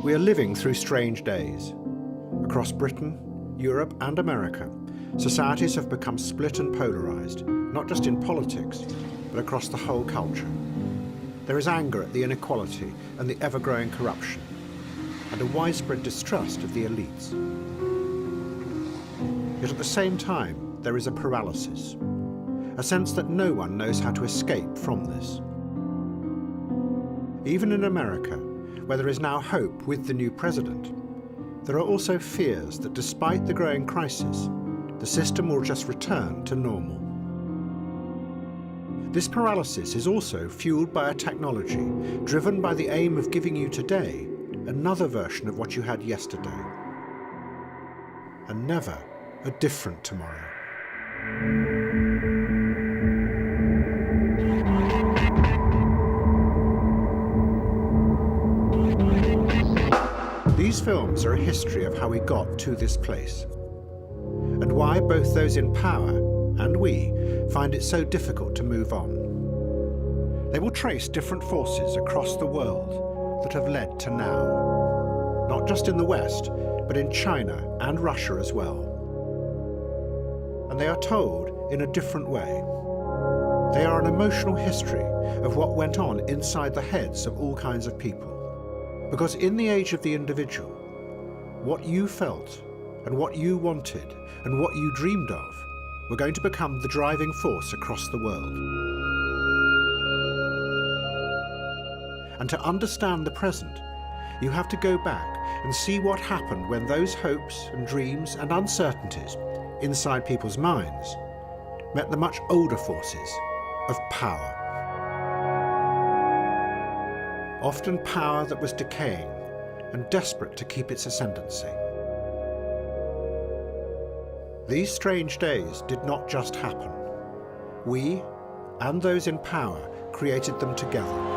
We are living through strange days. Across Britain, Europe and America, societies have become split and polarised, not just in politics, but across the whole culture. There is anger at the inequality and the ever-growing corruption, and a widespread distrust of the elites. Yet at the same time, there is a paralysis, a sense that no one knows how to escape from this. Even in America, where there is now hope with the new president, there are also fears that despite the growing crisis, the system will just return to normal. This paralysis is also fueled by a technology driven by the aim of giving you today another version of what you had yesterday, and never a different tomorrow. These films are a history of how we got to this place, and why both those in power and we find it so difficult to move on. They will trace different forces across the world that have led to now, not just in the West, but in China and Russia as well. And they are told in a different way. They are an emotional history of what went on inside the heads of all kinds of people. Because in the age of the individual, what you felt and what you wanted and what you dreamed of were going to become the driving force across the world. And to understand the present, you have to go back and see what happened when those hopes and dreams and uncertainties inside people's minds met the much older forces of power. Often power that was decaying and desperate to keep its ascendancy. These strange days did not just happen. We, and those in power, created them together.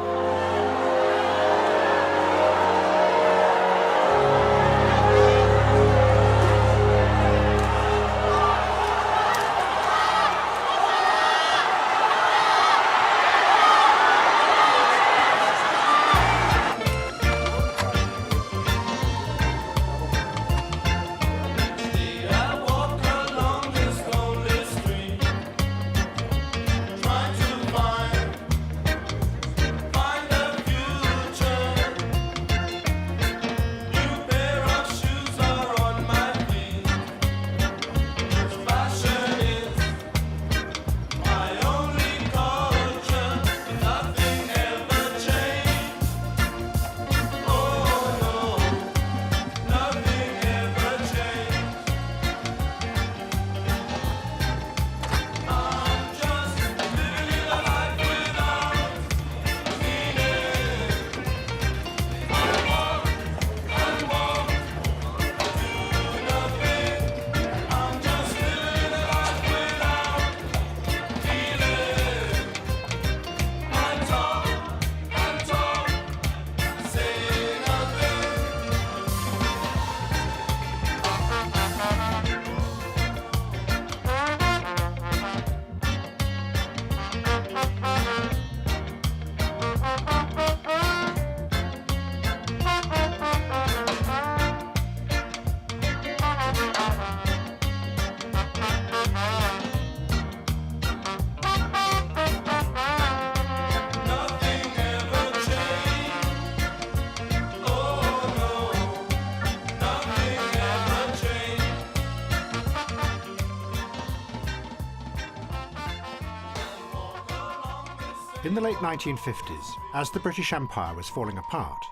In the late 1950s, as the British Empire was falling apart,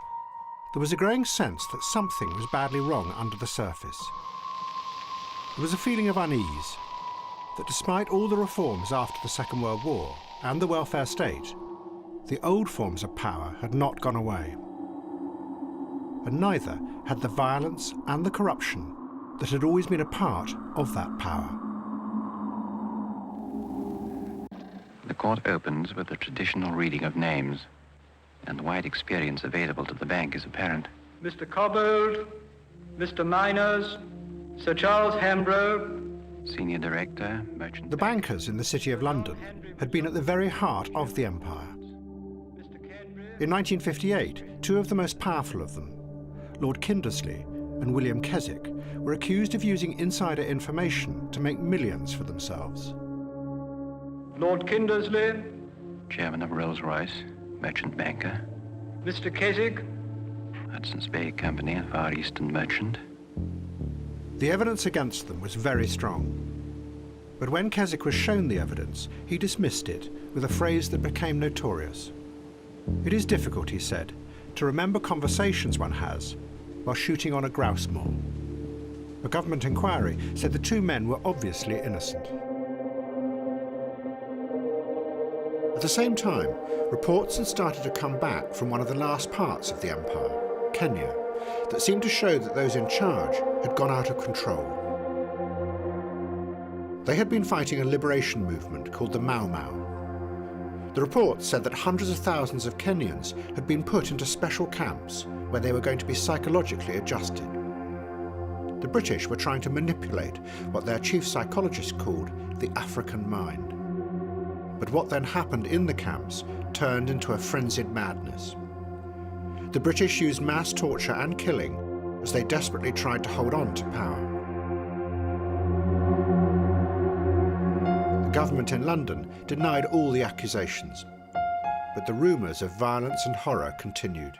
there was a growing sense that something was badly wrong under the surface. There was a feeling of unease, that despite all the reforms after the Second World War and the welfare state, the old forms of power had not gone away. And neither had the violence and the corruption that had always been a part of that power. The court opens with the traditional reading of names, and the wide experience available to the bank is apparent. Mr. Cobbold, Mr. Miners, Sir Charles Hambro. Senior Director, Merchant. The bankers in the City of London had been at the very heart of the empire. In 1958, two of the most powerful of them, Lord Kindersley and William Keswick were accused of using insider information to make millions for themselves. Lord Kindersley, Chairman of Rolls-Royce, merchant banker. Mr. Keswick, Hudson's Bay Company, Far Eastern merchant. The evidence against them was very strong. But when Keswick was shown the evidence, he dismissed it with a phrase that became notorious. It is difficult, he said, to remember conversations one has while shooting on a grouse moor. A government inquiry said the two men were obviously innocent. At the same time, reports had started to come back from one of the last parts of the empire, Kenya, that seemed to show that those in charge had gone out of control. They had been fighting a liberation movement called the Mau Mau. The reports said that hundreds of thousands of Kenyans had been put into special camps where they were going to be psychologically adjusted. The British were trying to manipulate what their chief psychologist called the African mind. But what then happened in the camps turned into a frenzied madness. The British used mass torture and killing as they desperately tried to hold on to power. The government in London denied all the accusations, but the rumours of violence and horror continued.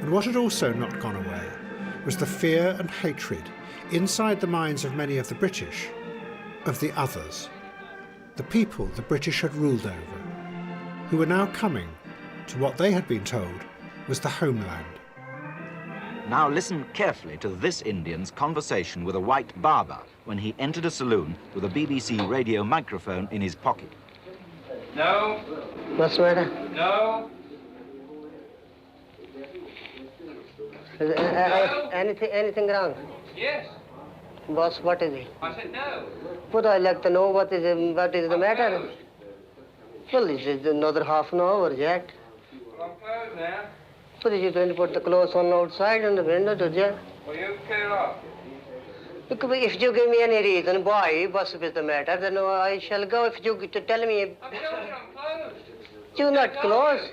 And what had also not gone away was the fear and hatred inside the minds of many of the British of the others, the people the British had ruled over, who were now coming to what they had been told was the homeland. Now listen carefully to this Indian's conversation with a white barber when he entered a saloon with a BBC radio microphone in his pocket. No. What's the matter? No. Anything wrong? Yes. Boss, what is it? I said no. But I'd like to know what is the matter. Well, it's another half an hour yet. Well, I'm closed now. But you're going to put the clothes on outside in the window, did you? Well, you clear off. Look, if you give me any reason why, what is the matter, then I shall go. If you tell me... I'm closed. You're not closed.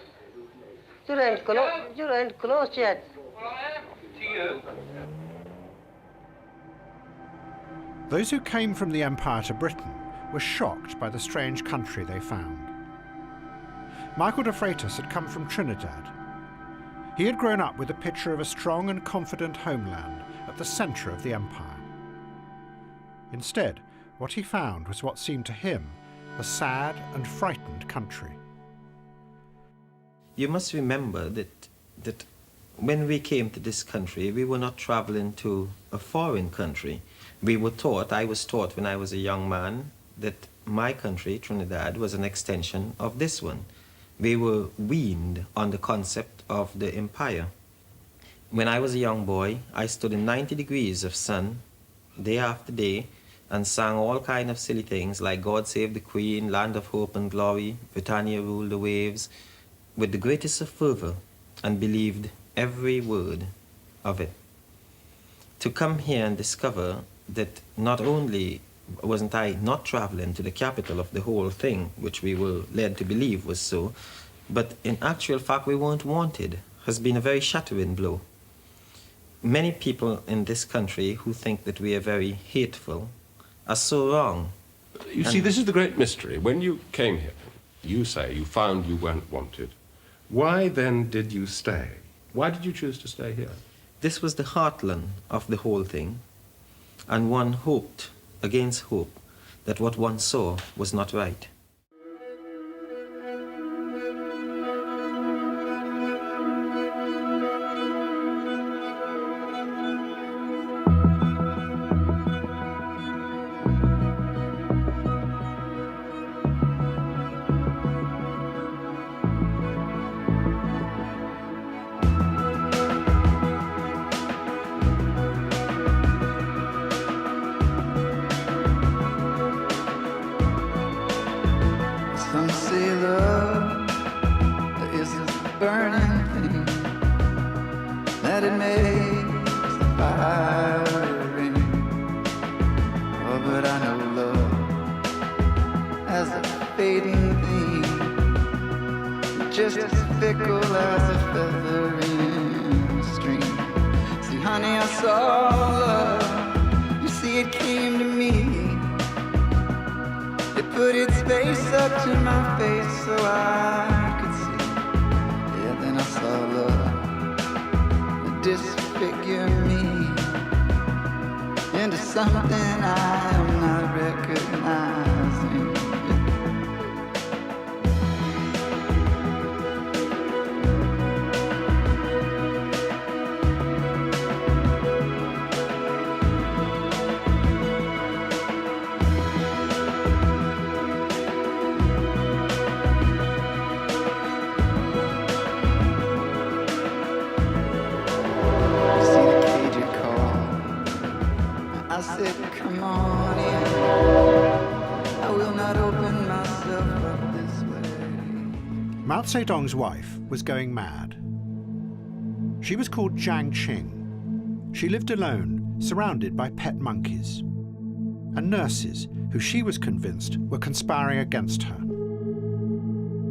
You ain't closed yet. Well, I am. To you. Those who came from the Empire to Britain were shocked by the strange country they found. Michael de Freitas had come from Trinidad. He had grown up with a picture of a strong and confident homeland at the centre of the empire. Instead, what he found was what seemed to him a sad and frightened country. You must remember that when we came to this country, we were not traveling to a foreign country. We were taught, I was taught when I was a young man, that my country, Trinidad, was an extension of this one. We were weaned on the concept of the empire. When I was a young boy, I stood in 90 degrees of sun, day after day, and sang all kind of silly things like God Save the Queen, Land of Hope and Glory, Britannia Rule the Waves, with the greatest of fervor, and believed every word of it. To come here and discover that not only wasn't I not traveling to the capital of the whole thing, which we were led to believe was so, but in actual fact we weren't wanted, has been a very shattering blow. Many people in this country who think that we are very hateful are so wrong. You see, this is the great mystery. When you came here, you say you found you weren't wanted. Why then did you stay? Why did you choose to stay here? This was the heartland of the whole thing, and one hoped, against hope, that what one saw was not right. Some say love is this burning thing, that it makes the fire ring. Oh, but I know love as a fading thing, just as fickle as a feather in a stream. See, honey, I saw love. You see, it came to me. It put its face up to my face so I could see. Yeah, then I saw love disfigure me into something I am not recognizing. Mao Zedong's wife was going mad. She was called Jiang Qing. She lived alone, surrounded by pet monkeys and nurses who she was convinced were conspiring against her.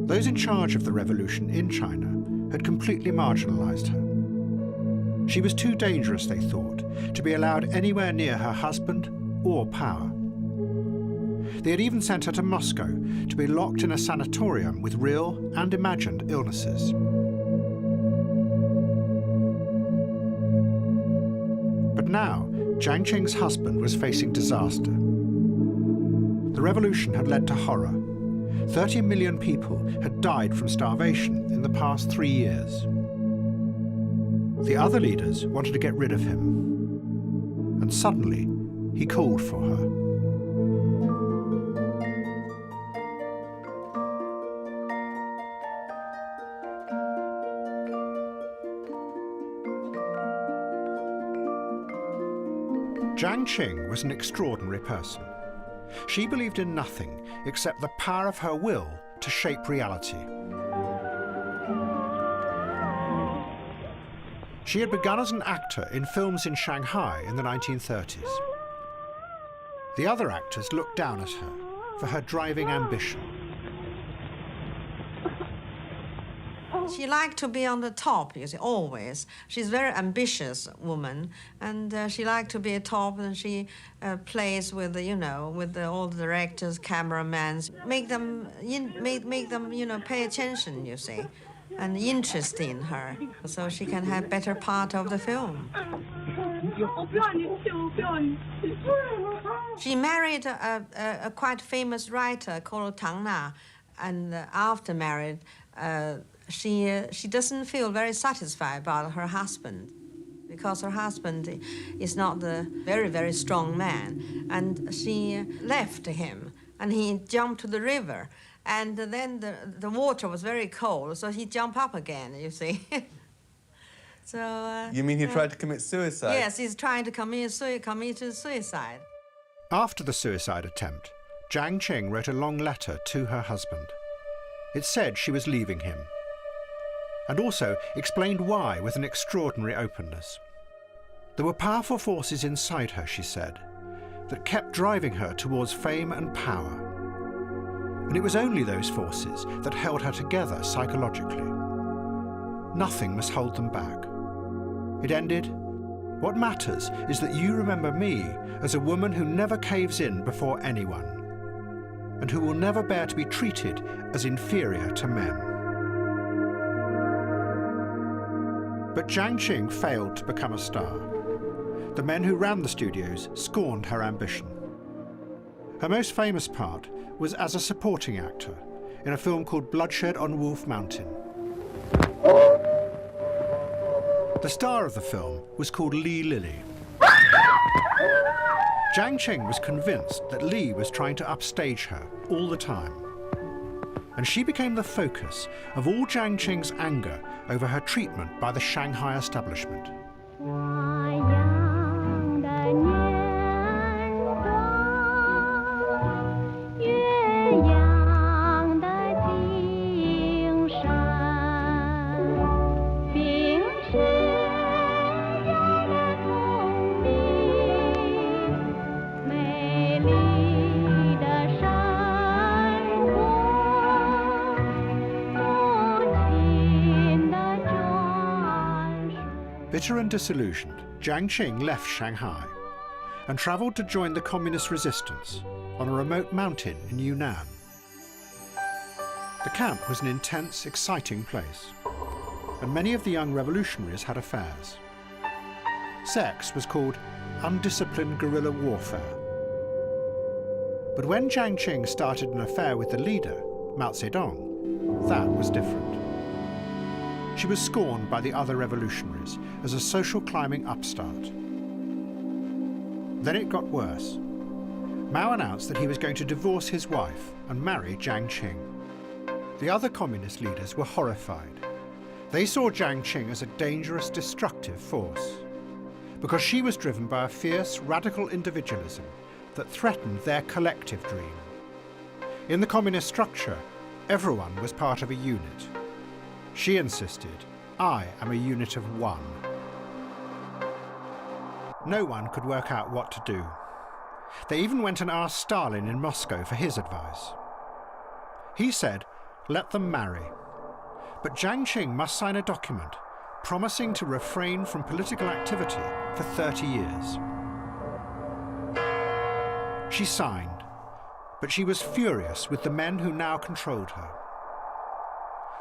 Those in charge of the revolution in China had completely marginalized her. She was too dangerous, they thought, to be allowed anywhere near her husband or power. They had even sent her to Moscow to be locked in a sanatorium with real and imagined illnesses. But now, Jiang Qing's husband was facing disaster. The revolution had led to horror. 30 million people had died from starvation in the past 3 years. The other leaders wanted to get rid of him. And suddenly, he called for her. Jiang Qing was an extraordinary person. She believed in nothing except the power of her will to shape reality. She had begun as an actor in films in Shanghai in the 1930s. The other actors looked down at her for her driving ambition. She liked to be on the top, you see, always. She's a very ambitious woman, and she liked to be at top, and she plays with, with all the directors, cameramans, make them, pay attention, you see, and interest in her, so she can have better part of the film. She married a quite famous writer called Tang Na, and after married, she doesn't feel very satisfied about her husband because her husband is not the very, very strong man. And she left him, and he jumped to the river. And then the water was very cold, so he jumped up again, you see. So. You mean he tried to commit suicide? Yes, he's trying to commit suicide. After the suicide attempt, Jiang Qing wrote a long letter to her husband. It said she was leaving him, and also explained why with an extraordinary openness. There were powerful forces inside her, she said, that kept driving her towards fame and power. And it was only those forces that held her together psychologically. Nothing must hold them back. It ended, "What matters is that you remember me as a woman who never caves in before anyone, and who will never bear to be treated as inferior to men." But Jiang Qing failed to become a star. The men who ran the studios scorned her ambition. Her most famous part was as a supporting actor in a film called Bloodshed on Wolf Mountain. The star of the film was called Li Lily. Jiang Qing was convinced that Li was trying to upstage her all the time. And she became the focus of all Jiang Qing's anger over her treatment by the Shanghai establishment. Bitter and disillusioned, Jiang Qing left Shanghai and travelled to join the communist resistance on a remote mountain in Yunnan. The camp was an intense, exciting place, and many of the young revolutionaries had affairs. Sex was called undisciplined guerrilla warfare. But when Jiang Qing started an affair with the leader, Mao Zedong, that was different. She was scorned by the other revolutionaries as a social climbing upstart. Then it got worse. Mao announced that he was going to divorce his wife and marry Jiang Qing. The other communist leaders were horrified. They saw Jiang Qing as a dangerous, destructive force, because she was driven by a fierce, radical individualism that threatened their collective dream. In the communist structure, everyone was part of a unit. She insisted, I am a unit of one. No one could work out what to do. They even went and asked Stalin in Moscow for his advice. He said, let them marry. But Jiang Qing must sign a document promising to refrain from political activity for 30 years. She signed, but she was furious with the men who now controlled her.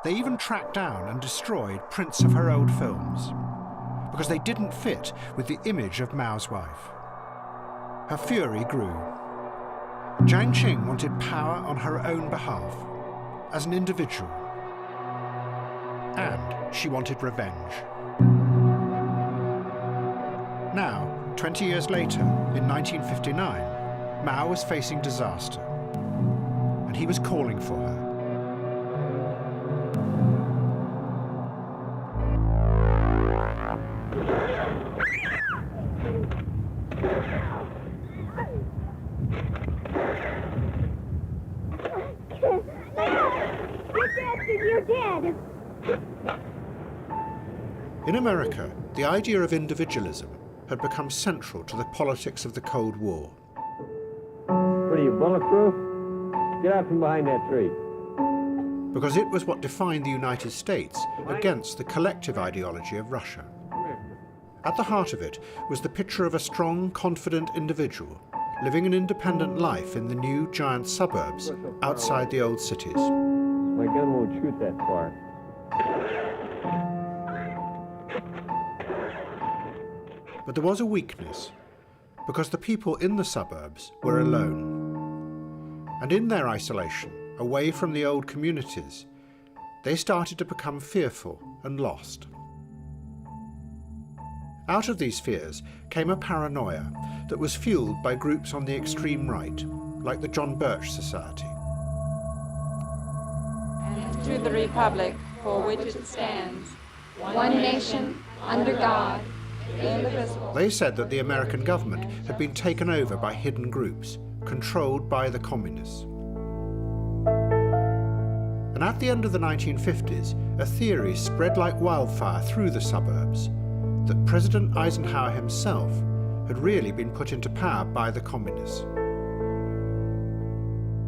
They even tracked down and destroyed prints of her old films, because they didn't fit with the image of Mao's wife. Her fury grew. Jiang Qing wanted power on her own behalf, as an individual. And she wanted revenge. Now, 20 years later, in 1959, Mao was facing disaster, and he was calling for her. In America, the idea of individualism had become central to the politics of the Cold War. What are you, bulletproof? Get out from behind that tree. Because it was what defined the United States against the collective ideology of Russia. At the heart of it was the picture of a strong, confident individual living an independent life in the new giant suburbs outside the old cities. My gun won't shoot that far. But there was a weakness, because the people in the suburbs were alone. And in their isolation, away from the old communities, they started to become fearful and lost. Out of these fears came a paranoia that was fueled by groups on the extreme right, like the John Birch Society. And to the republic for which it stands, one nation, under God, indivisible. They said that the American government had been taken over by hidden groups, controlled by the communists. And at the end of the 1950s, a theory spread like wildfire through the suburbs that President Eisenhower himself had really been put into power by the communists.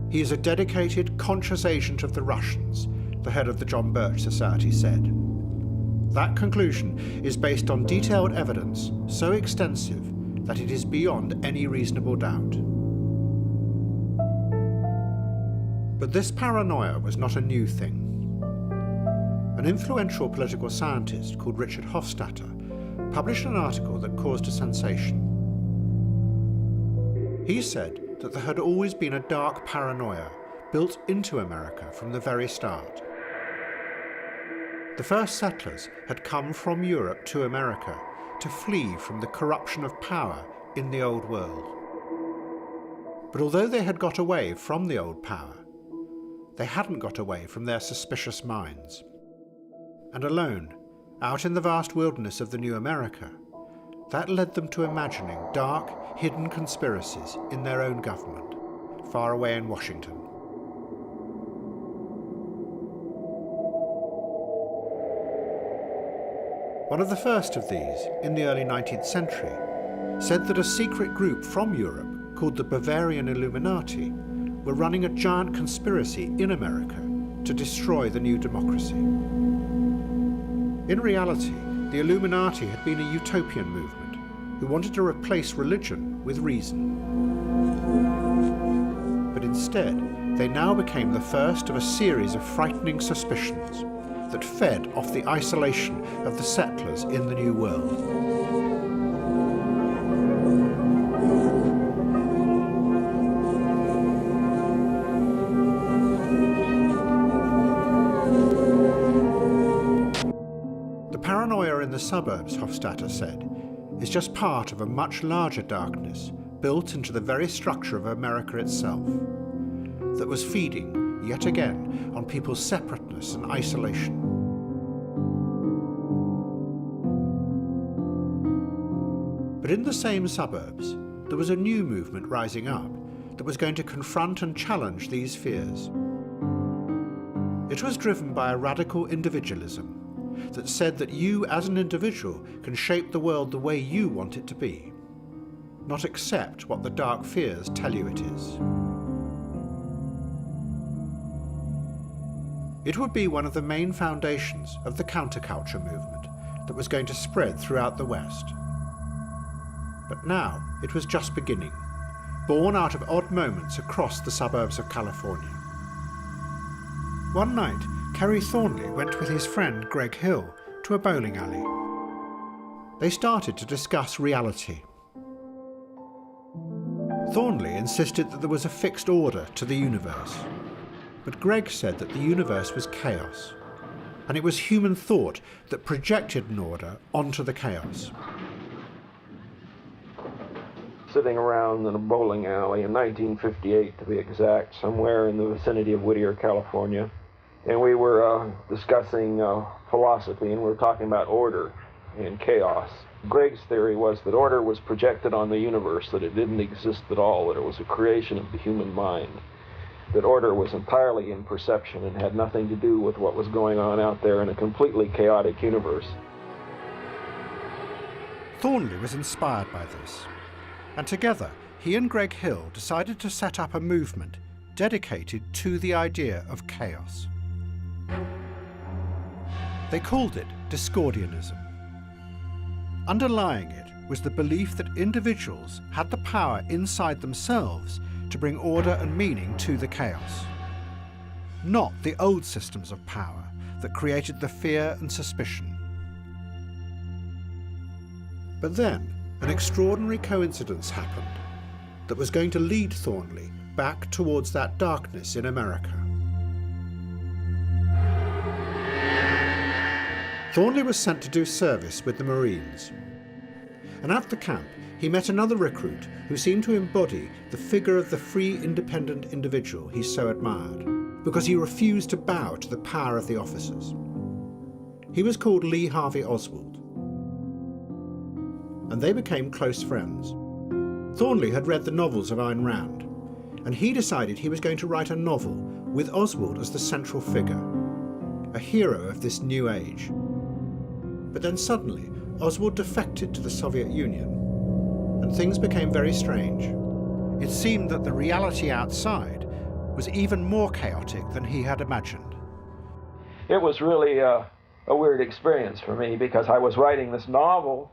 He is a dedicated, conscious agent of the Russians, the head of the John Birch Society said. That conclusion is based on detailed evidence so extensive that it is beyond any reasonable doubt. But this paranoia was not a new thing. An influential political scientist called Richard Hofstadter published an article that caused a sensation. He said that there had always been a dark paranoia built into America from the very start. The first settlers had come from Europe to America to flee from the corruption of power in the old world. But although they had got away from the old power, they hadn't got away from their suspicious minds. And alone, out in the vast wilderness of the new America, that led them to imagining dark, hidden conspiracies in their own government, far away in Washington. One of the first of these, in the early 19th century, said that a secret group from Europe called the Bavarian Illuminati were running a giant conspiracy in America to destroy the new democracy. In reality, the Illuminati had been a utopian movement who wanted to replace religion with reason. But instead, they now became the first of a series of frightening suspicions that fed off the isolation of the settlers in the New World. The paranoia in the suburbs, Hofstadter said, is just part of a much larger darkness built into the very structure of America itself, that was feeding, yet again, on people's separateness and isolation. But in the same suburbs, there was a new movement rising up that was going to confront and challenge these fears. It was driven by a radical individualism that said that you as an individual can shape the world the way you want it to be, not accept what the dark fears tell you it is. It would be one of the main foundations of the counterculture movement that was going to spread throughout the West. But now it was just beginning, born out of odd moments across the suburbs of California. One night, Kerry Thornley went with his friend Greg Hill to a bowling alley. They started to discuss reality. Thornley insisted that there was a fixed order to the universe, but Greg said that the universe was chaos, and it was human thought that projected an order onto the chaos. Sitting around in a bowling alley in 1958, to be exact, somewhere in the vicinity of Whittier, California. And we were discussing philosophy, and we were talking about order and chaos. Greg's theory was that order was projected on the universe, that it didn't exist at all, that it was a creation of the human mind, that order was entirely in perception and had nothing to do with what was going on out there in a completely chaotic universe. Thornley was inspired by this, and together he and Greg Hill decided to set up a movement dedicated to the idea of chaos. They called it Discordianism. Underlying it was the belief that individuals had the power inside themselves to bring order and meaning to the chaos, not the old systems of power that created the fear and suspicion. But then, an extraordinary coincidence happened that was going to lead Thornley back towards that darkness in America. Thornley was sent to do service with the Marines, and at the camp he met another recruit who seemed to embody the figure of the free, independent individual he so admired, because he refused to bow to the power of the officers. He was called Lee Harvey Oswald, and they became close friends. Thornley had read the novels of Ayn Rand, and he decided he was going to write a novel with Oswald as the central figure, a hero of this new age. But then suddenly, Oswald defected to the Soviet Union, and things became very strange. It seemed that the reality outside was even more chaotic than he had imagined. It was really a weird experience for me, because I was writing this novel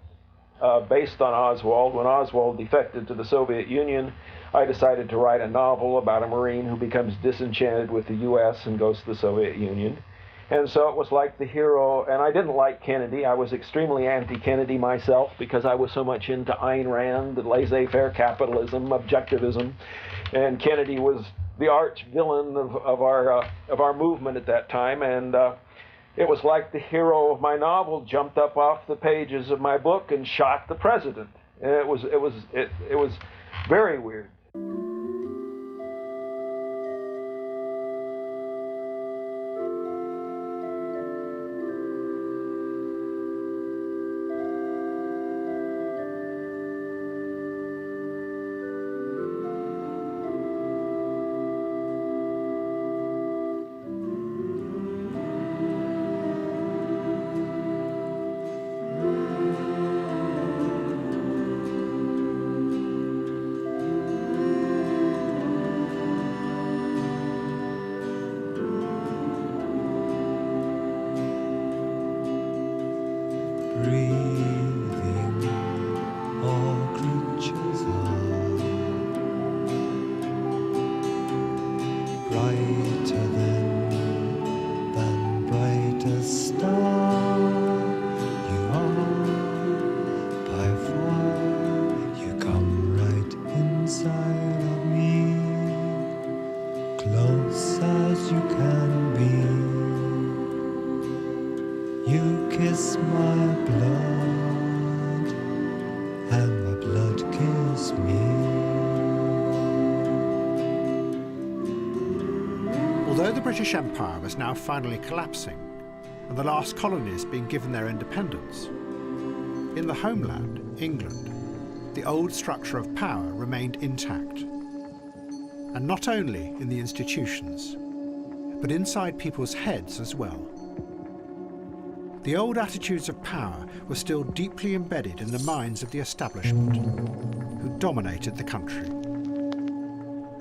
based on Oswald. When Oswald defected to the Soviet Union, I decided to write a novel about a Marine who becomes disenchanted with the U.S. and goes to the Soviet Union. And so it was like the hero, and I didn't like Kennedy. I was extremely anti-Kennedy myself, because I was so much into Ayn Rand, laissez-faire capitalism, objectivism, and Kennedy was the arch villain of our movement at that time. And it was like the hero of my novel jumped up off the pages of my book and shot the president. And it was very weird. and the blood kills me. Although the British Empire was now finally collapsing and the last colonies being given their independence, in the homeland, England, the old structure of power remained intact. And not only in the institutions, but inside people's heads as well. The old attitudes of power were still deeply embedded in the minds of the establishment, who dominated the country.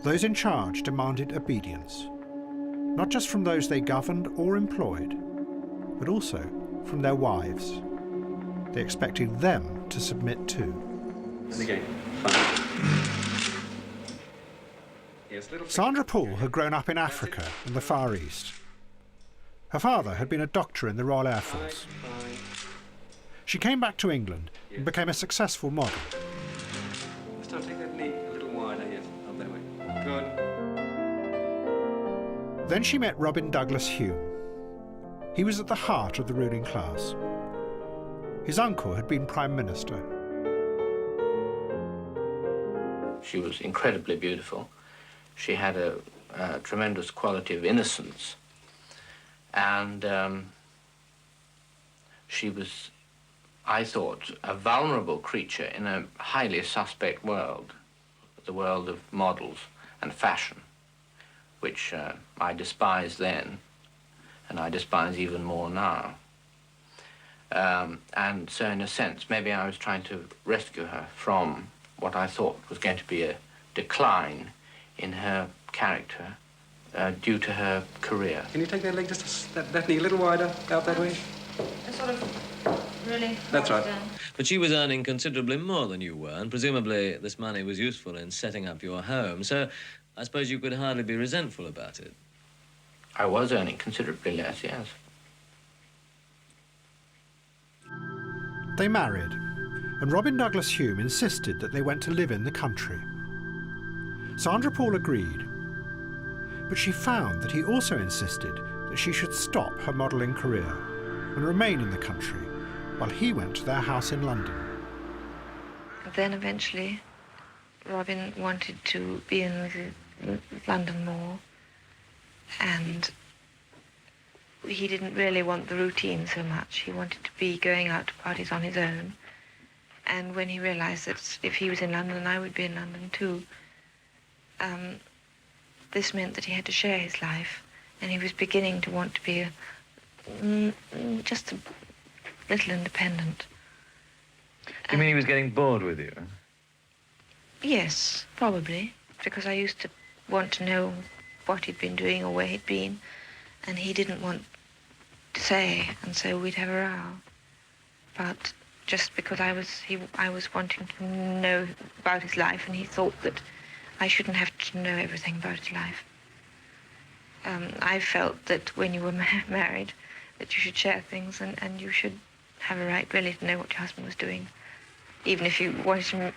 Those in charge demanded obedience, not just from those they governed or employed, but also from their wives. They expected them to submit too. And again. Sandra Poole had grown up in Africa and the Far East. Her father had been a doctor in the Royal Air Force. She came back to England and became a successful model. Start taking that knee a little wider, yes, up that way. Good. Then she met Robin Douglas Hume. He was at the heart of the ruling class. His uncle had been Prime Minister. She was incredibly beautiful. She had a tremendous quality of innocence. And she was, I thought, a vulnerable creature in a highly suspect world, the world of models and fashion, which I despised then, and I despise even more now. And so in a sense, maybe I was trying to rescue her from what I thought was going to be a decline in her character due to her career. Can you take that leg just that knee a little wider, out that way? Sort of really. That's right. But she was earning considerably more than you were, and presumably this money was useful in setting up your home, so I suppose you could hardly be resentful about it. I was earning considerably less, yes. They married, and Robin Douglas Hume insisted that they went to live in the country. Sandra Poole agreed, but she found that he also insisted that she should stop her modelling career and remain in the country while he went to their house in London. Then eventually, Robin wanted to be in London more, and he didn't really want the routine so much. He wanted to be going out to parties on his own. And when he realized that if he was in London, I would be in London too, this meant that he had to share his life, and he was beginning to want to be just a little independent. You mean he was getting bored with you? Yes, probably, because I used to want to know what he'd been doing or where he'd been, and he didn't want to say, and so we'd have a row. But just because I was wanting to know about his life, and he thought that I shouldn't have to know everything about his life. I felt that when you were married, that you should share things, and you should have a right really to know what your husband was doing. Even if you wanted to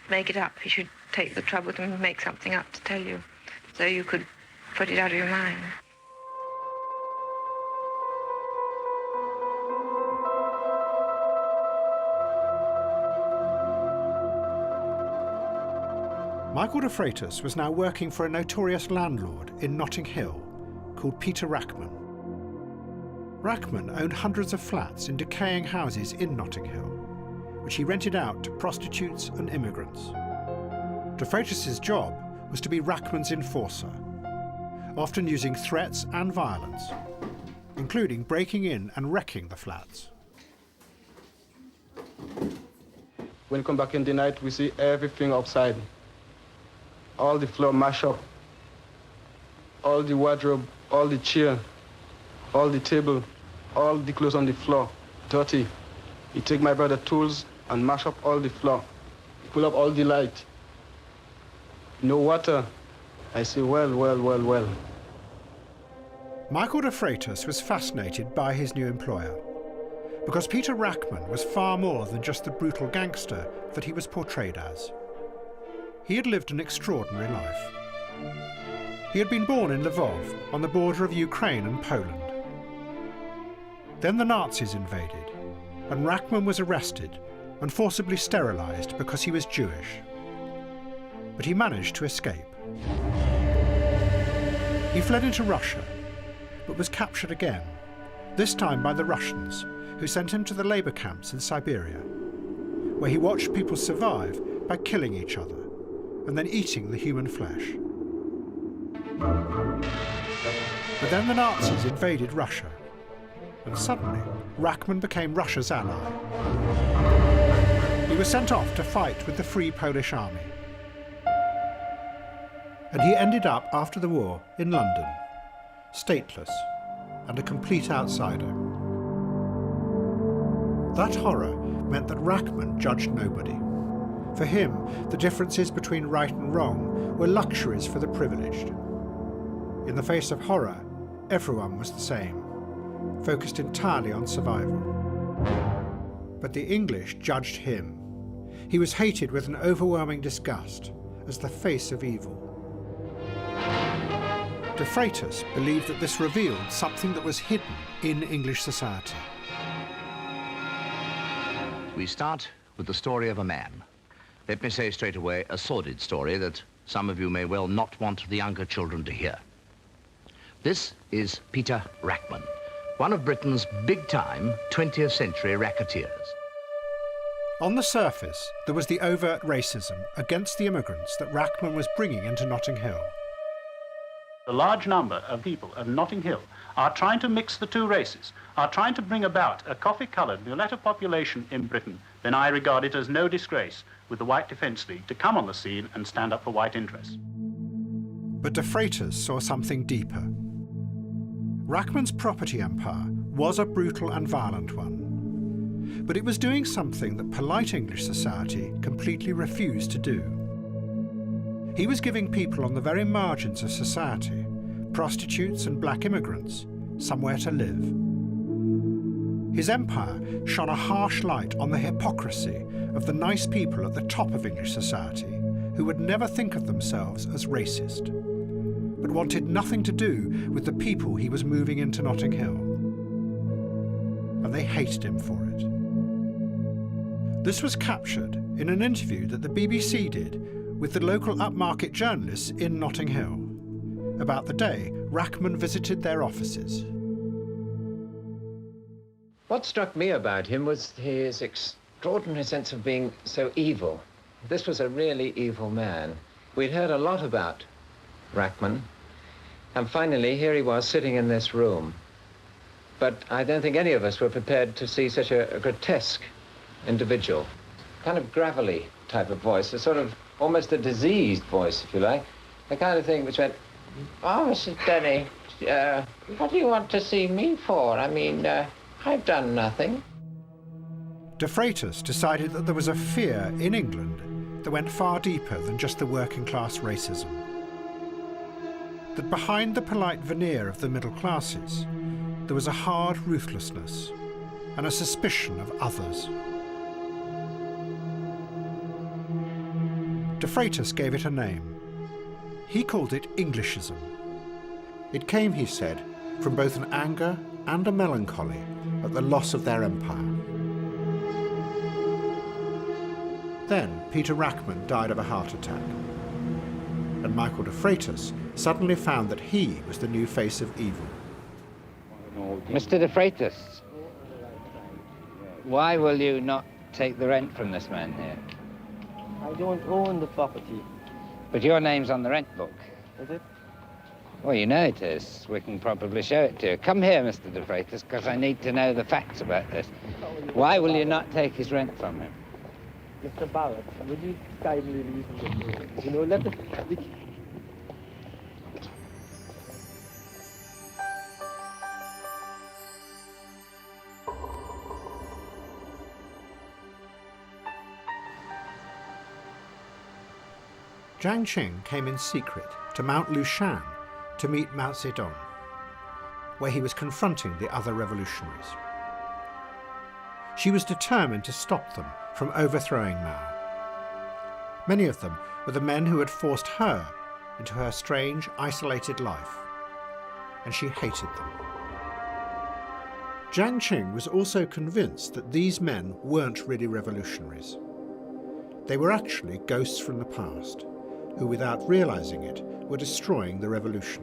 make it up, he should take the trouble to make something up to tell you, so you could put it out of your mind. Michael de Freitas was now working for a notorious landlord in Notting Hill called Peter Rackman. Rackman owned hundreds of flats in decaying houses in Notting Hill, which he rented out to prostitutes and immigrants. De Freitas' job was to be Rackman's enforcer, often using threats and violence, including breaking in and wrecking the flats. When we come back in the night, we see everything outside. All the floor mashed up, all the wardrobe, all the chair, all the table, all the clothes on the floor, dirty. He take my brother's tools and mash up all the floor, pull up all the light. No water. I say, well. Michael de Freitas was fascinated by his new employer, because Peter Rackman was far more than just the brutal gangster that he was portrayed as. He had lived an extraordinary life. He had been born in Lvov, on the border of Ukraine and Poland. Then the Nazis invaded, and Rackman was arrested and forcibly sterilised because he was Jewish. But he managed to escape. He fled into Russia, but was captured again, this time by the Russians, who sent him to the labour camps in Siberia, where he watched people survive by killing each other and then eating the human flesh. But then the Nazis invaded Russia, and suddenly Rachman became Russia's ally. He was sent off to fight with the Free Polish Army. And he ended up, after the war, in London, stateless and a complete outsider. That horror meant that Rachman judged nobody. For him, the differences between right and wrong were luxuries for the privileged. In the face of horror, everyone was the same, focused entirely on survival. But the English judged him. He was hated with an overwhelming disgust as the face of evil. De Freitas believed that this revealed something that was hidden in English society. We start with the story of a man. Let me say straight away, a sordid story that some of you may well not want the younger children to hear. This is Peter Rachman, one of Britain's big-time 20th century racketeers. On the surface, there was the overt racism against the immigrants that Rachman was bringing into Notting Hill. A large number of people of Notting Hill are trying to mix the two races, are trying to bring about a coffee-coloured mulatto population in Britain. Then I regard it as no disgrace with the White Defence League to come on the scene and stand up for white interests. But De Freitas saw something deeper. Rachman's property empire was a brutal and violent one, but it was doing something that polite English society completely refused to do. He was giving people on the very margins of society, prostitutes and black immigrants, somewhere to live. His empire shone a harsh light on the hypocrisy of the nice people at the top of English society who would never think of themselves as racist, but wanted nothing to do with the people he was moving into Notting Hill. And they hated him for it. This was captured in an interview that the BBC did with the local upmarket journalists in Notting Hill about the day Rachman visited their offices. What struck me about him was his extraordinary sense of being so evil. This was a really evil man. We'd heard a lot about Rachman, and finally here he was sitting in this room. But I don't think any of us were prepared to see such a grotesque individual. Kind of gravelly type of voice, a sort of almost a diseased voice, if you like. The kind of thing which went, "Oh, Mrs. Denny, what do you want to see me for? I mean, I've done nothing." De Freitas decided that there was a fear in England that went far deeper than just the working class racism. That behind the polite veneer of the middle classes, there was a hard ruthlessness and a suspicion of others. De Freitas gave it a name. He called it Englishism. It came, he said, from both an anger and a melancholy at the loss of their empire. Then Peter Rachman died of a heart attack, and Michael de Freitas suddenly found that he was the new face of evil. Mr. de Freitas, why will you not take the rent from this man here? I don't own the property. But your name's on the rent book. Is it? Well, you know it is. We can probably show it to you. Come here, Mr. de Freitas, because I need to know the facts about this. Why will you not take his rent from him? Mr. Barrett, would you kindly leave him? You know, let us... Jiang Qing came in secret to Mount Lushan to meet Mao Zedong, where he was confronting the other revolutionaries. She was determined to stop them from overthrowing Mao. Many of them were the men who had forced her into her strange, isolated life, and she hated them. Jiang Qing was also convinced that these men weren't really revolutionaries. They were actually ghosts from the past, who, without realizing it, were destroying the revolution.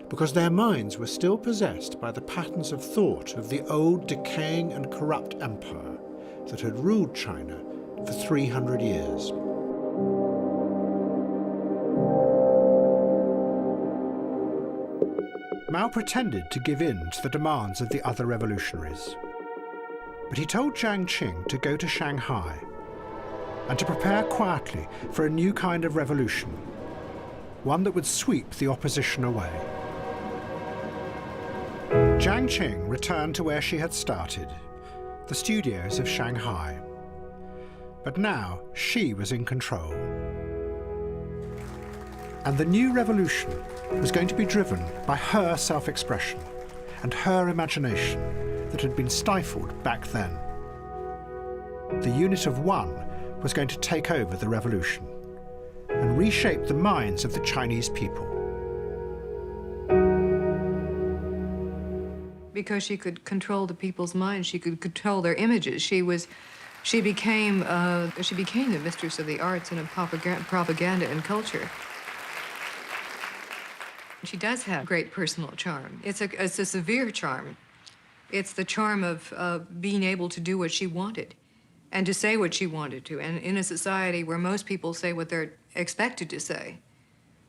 Because their minds were still possessed by the patterns of thought of the old decaying and corrupt empire that had ruled China for 300 years. Mao pretended to give in to the demands of the other revolutionaries. But he told Jiang Qing to go to Shanghai and to prepare quietly for a new kind of revolution, one that would sweep the opposition away. Jiang Qing returned to where she had started, the studios of Shanghai. But now she was in control. And the new revolution was going to be driven by her self-expression and her imagination that had been stifled back then. The unit of one was going to take over the revolution and reshape the minds of the Chinese people. Because she could control the people's minds, she could control their images. She became the mistress of the arts and of propaganda and culture. She does have great personal charm. It's a severe charm. It's the charm of being able to do what she wanted and to say what she wanted to. And in a society where most people say what they're expected to say,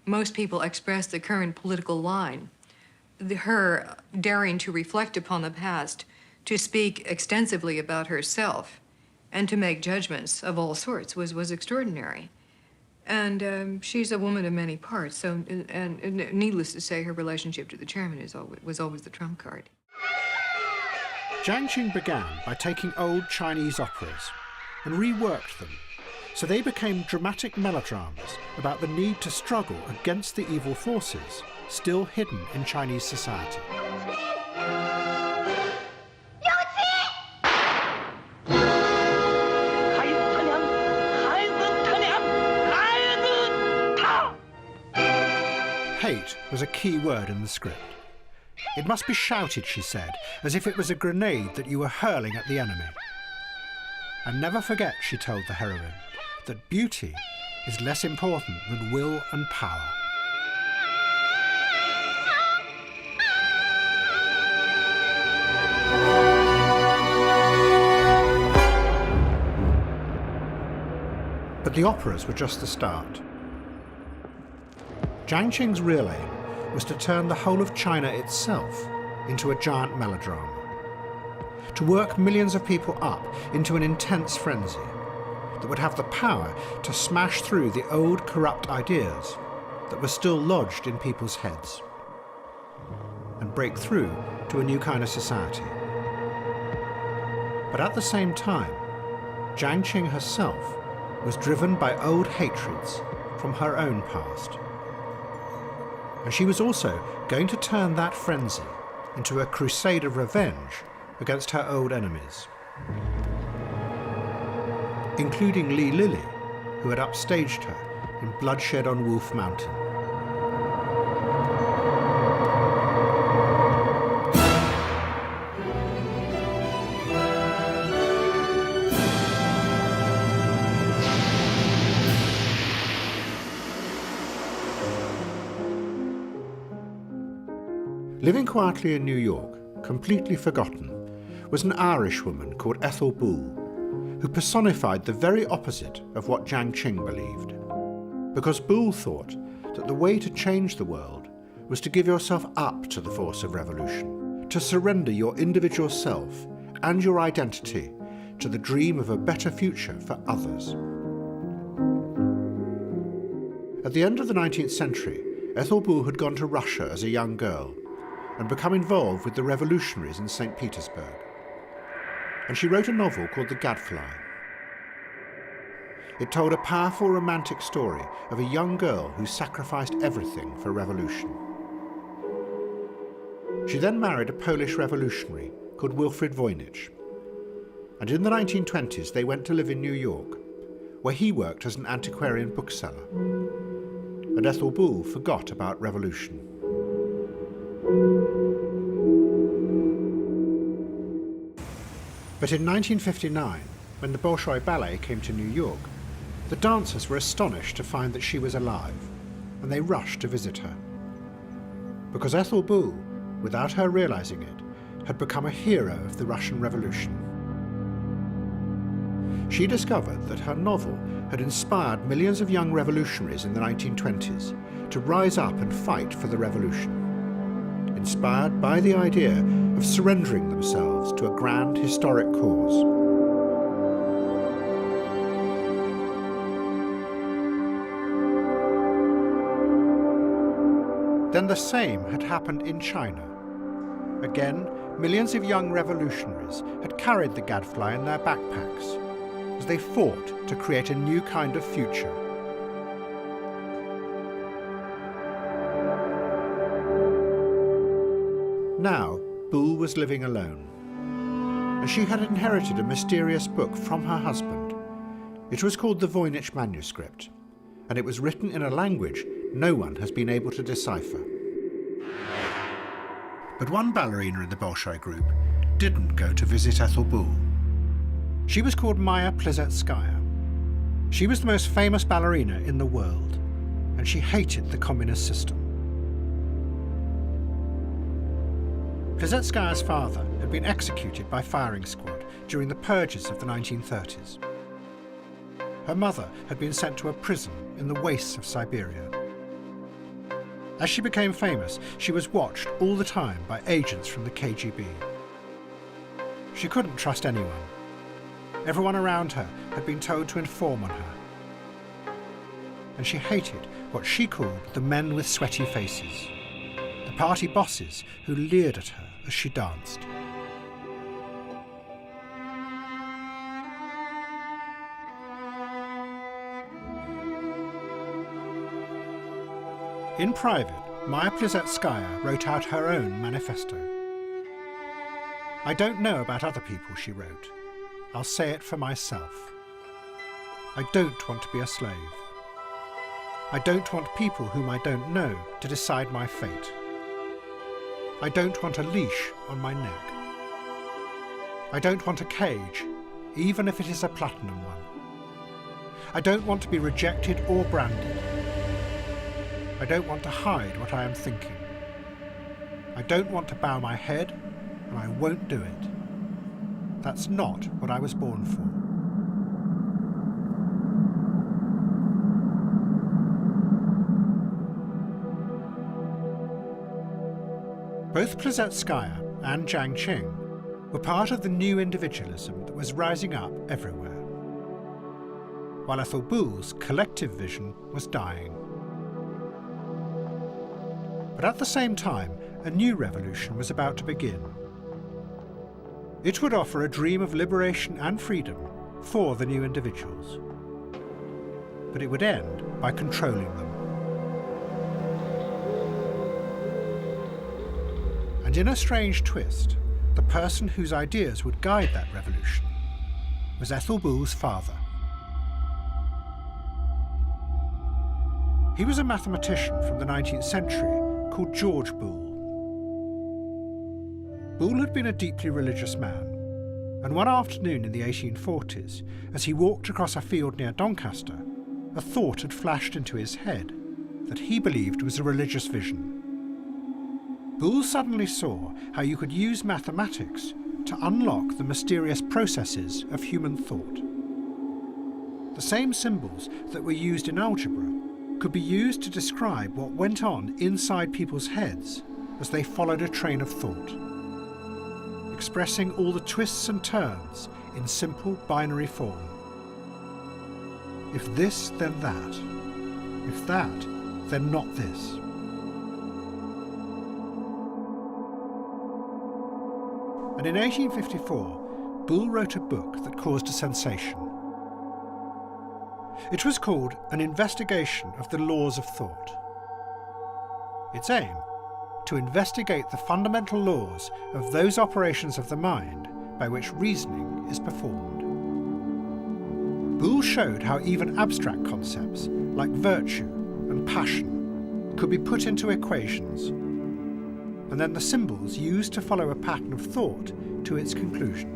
most people express the current political line. Her daring to reflect upon the past, to speak extensively about herself, and to make judgments of all sorts was extraordinary. And she's a woman of many parts, so, and needless to say, her relationship to the chairman was always the trump card. Jiang Qing began by taking old Chinese operas and reworked them, so they became dramatic melodramas about the need to struggle against the evil forces still hidden in Chinese society. Hate was a key word in the script. It must be shouted, she said, as if it was a grenade that you were hurling at the enemy. And never forget, she told the heroine, that beauty is less important than will and power. But the operas were just the start. Jiang Qing's real aim was to turn the whole of China itself into a giant melodrama, to work millions of people up into an intense frenzy that would have the power to smash through the old corrupt ideas that were still lodged in people's heads and break through to a new kind of society. But at the same time, Jiang Qing herself was driven by old hatreds from her own past. And she was also going to turn that frenzy into a crusade of revenge against her old enemies, including Li Lili, who had upstaged her in Bloodshed on Wolf Mountain. Living quietly in New York, completely forgotten, was an Irish woman called Ethel Boole, who personified the very opposite of what Jiang Qing believed. Because Boole thought that the way to change the world was to give yourself up to the force of revolution, to surrender your individual self and your identity to the dream of a better future for others. At the end of the 19th century, Ethel Boole had gone to Russia as a young girl and become involved with the revolutionaries in St. Petersburg. And she wrote a novel called The Gadfly. It told a powerful romantic story of a young girl who sacrificed everything for revolution. She then married a Polish revolutionary called Wilfrid Voynich. And in the 1920s they went to live in New York, where he worked as an antiquarian bookseller. And Ethel Boole forgot about revolution. But in 1959, when the Bolshoi Ballet came to New York, the dancers were astonished to find that she was alive, and they rushed to visit her. Because Ethel Bull, without her realizing it, had become a hero of the Russian Revolution. She discovered that her novel had inspired millions of young revolutionaries in the 1920s to rise up and fight for the revolution, inspired by the idea of surrendering themselves to a grand historic cause. Then the same had happened in China. Again, millions of young revolutionaries had carried the gadfly in their backpacks as they fought to create a new kind of future. Now, Bull was living alone, and she had inherited a mysterious book from her husband. It was called the Voynich manuscript, and it was written in a language no one has been able to decipher. But one ballerina in the Bolshoi group didn't go to visit Ethel Bull. She was called Maya Plisetskaya. She was the most famous ballerina in the world, and she hated the communist system. Plisetskaya's father had been executed by firing squad during the purges of the 1930s. Her mother had been sent to a prison in the wastes of Siberia. As she became famous, she was watched all the time by agents from the KGB. She couldn't trust anyone. Everyone around her had been told to inform on her. And she hated what she called the men with sweaty faces, the party bosses who leered at her as she danced. In private, Maya Plisetskaya wrote out her own manifesto. "I don't know about other people," she wrote. "I'll say it for myself. I don't want to be a slave. I don't want people whom I don't know to decide my fate. I don't want a leash on my neck. I don't want a cage, even if it is a platinum one. I don't want to be rejected or branded. I don't want to hide what I am thinking. I don't want to bow my head, and I won't do it. That's not what I was born for." Both Plisetskaya and Jiang Qing were part of the new individualism that was rising up everywhere, while Ethel Bull's collective vision was dying. But at the same time, a new revolution was about to begin. It would offer a dream of liberation and freedom for the new individuals. But it would end by controlling them. And in a strange twist, the person whose ideas would guide that revolution was Ethel Bull's father. He was a mathematician from the 19th century called George Bull. Bull had been a deeply religious man, and one afternoon in the 1840s, as he walked across a field near Doncaster, a thought had flashed into his head that he believed was a religious vision. Bull suddenly saw how you could use mathematics to unlock the mysterious processes of human thought. The same symbols that were used in algebra could be used to describe what went on inside people's heads as they followed a train of thought, expressing all the twists and turns in simple binary form. If this, then that. If that, then not this. And in 1854, Bull wrote a book that caused a sensation. It was called An Investigation of the Laws of Thought. Its aim, to investigate the fundamental laws of those operations of the mind by which reasoning is performed. Bull showed how even abstract concepts like virtue and passion could be put into equations, and then the symbols used to follow a pattern of thought to its conclusion.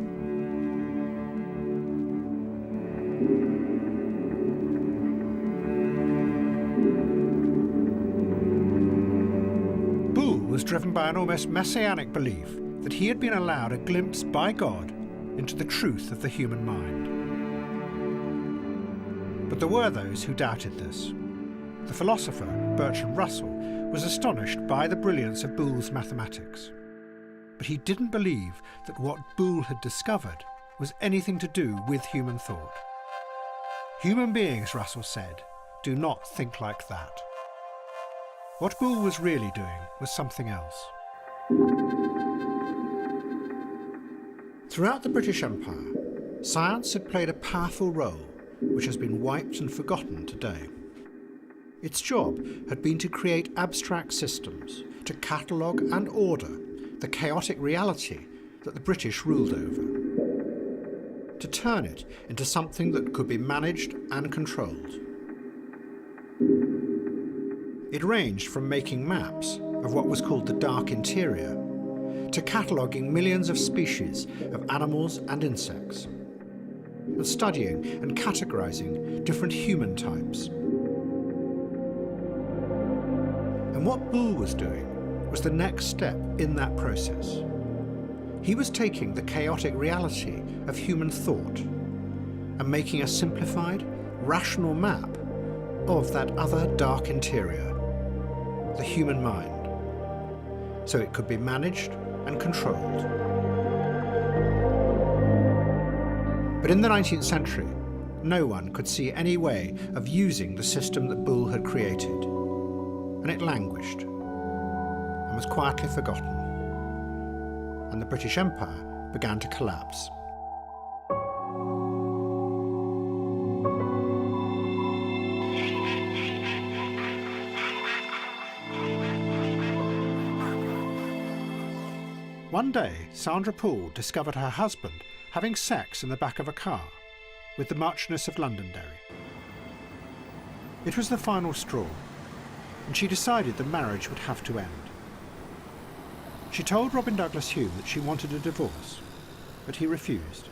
driven by an almost messianic belief that he had been allowed a glimpse by God into the truth of the human mind. But there were those who doubted this. The philosopher Bertrand Russell was astonished by the brilliance of Boole's mathematics. But he didn't believe that what Boole had discovered was anything to do with human thought. Human beings, Russell said, do not think like that. What Boole was really doing was something else. Throughout the British Empire, science had played a powerful role which has been wiped and forgotten today. Its job had been to create abstract systems, to catalogue and order the chaotic reality that the British ruled over, to turn it into something that could be managed and controlled. It ranged from making maps of what was called the dark interior to cataloguing millions of species of animals and insects, and studying and categorising different human types. And what Boole was doing was the next step in that process. He was taking the chaotic reality of human thought and making a simplified, rational map of that other dark interior, the human mind, so it could be managed and controlled. But in the 19th century, no one could see any way of using the system that Boole had created, and it languished and was quietly forgotten, and the British Empire began to collapse. One day, Sandra Poole discovered her husband having sex in the back of a car with the Marchioness of Londonderry. It was the final straw, and she decided the marriage would have to end. She told Robin Douglas Hume that she wanted a divorce, but he refused.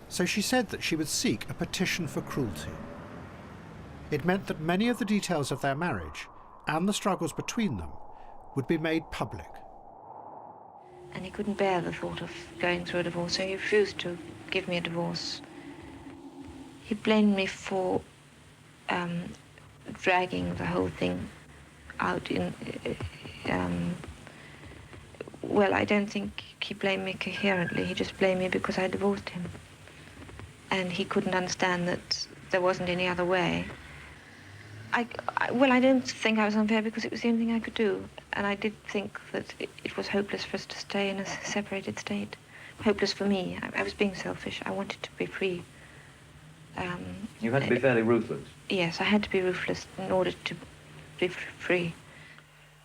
So she said that she would seek a petition for cruelty. It meant that many of the details of their marriage and the struggles between them would be made public. And he couldn't bear the thought of going through a divorce, so he refused to give me a divorce. He blamed me for dragging the whole thing out in... well, I don't think he blamed me coherently. He just blamed me because I divorced him. And he couldn't understand that there wasn't any other way. Well, I don't think I was unfair because it was the only thing I could do. And I did think that it was hopeless for us to stay in a separated state. Hopeless for me. I was being selfish. I wanted to be free. You had to be fairly ruthless. Yes, I had to be ruthless in order to be free.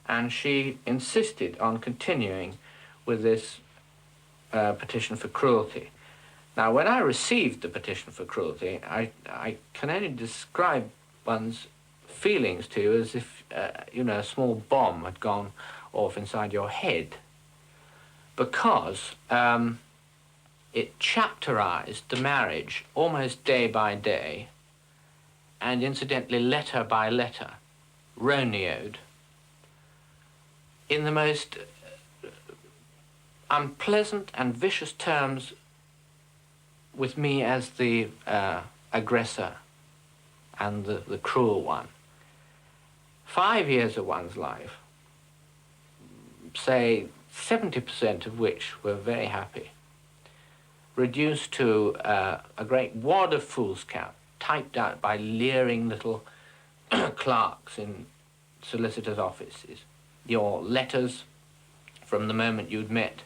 And she insisted on continuing with this petition for cruelty. Now, when I received the petition for cruelty, I can only describe one's feelings to you as if, you know, a small bomb had gone off inside your head, because it chapterized the marriage almost day by day, and incidentally letter by letter, Roneo'd, in the most unpleasant and vicious terms with me as the aggressor and the cruel one. 5 years of one's life, say 70% of which were very happy, reduced to a great wad of foolscap typed out by leering little clerks in solicitors' offices. Your letters from the moment you'd met,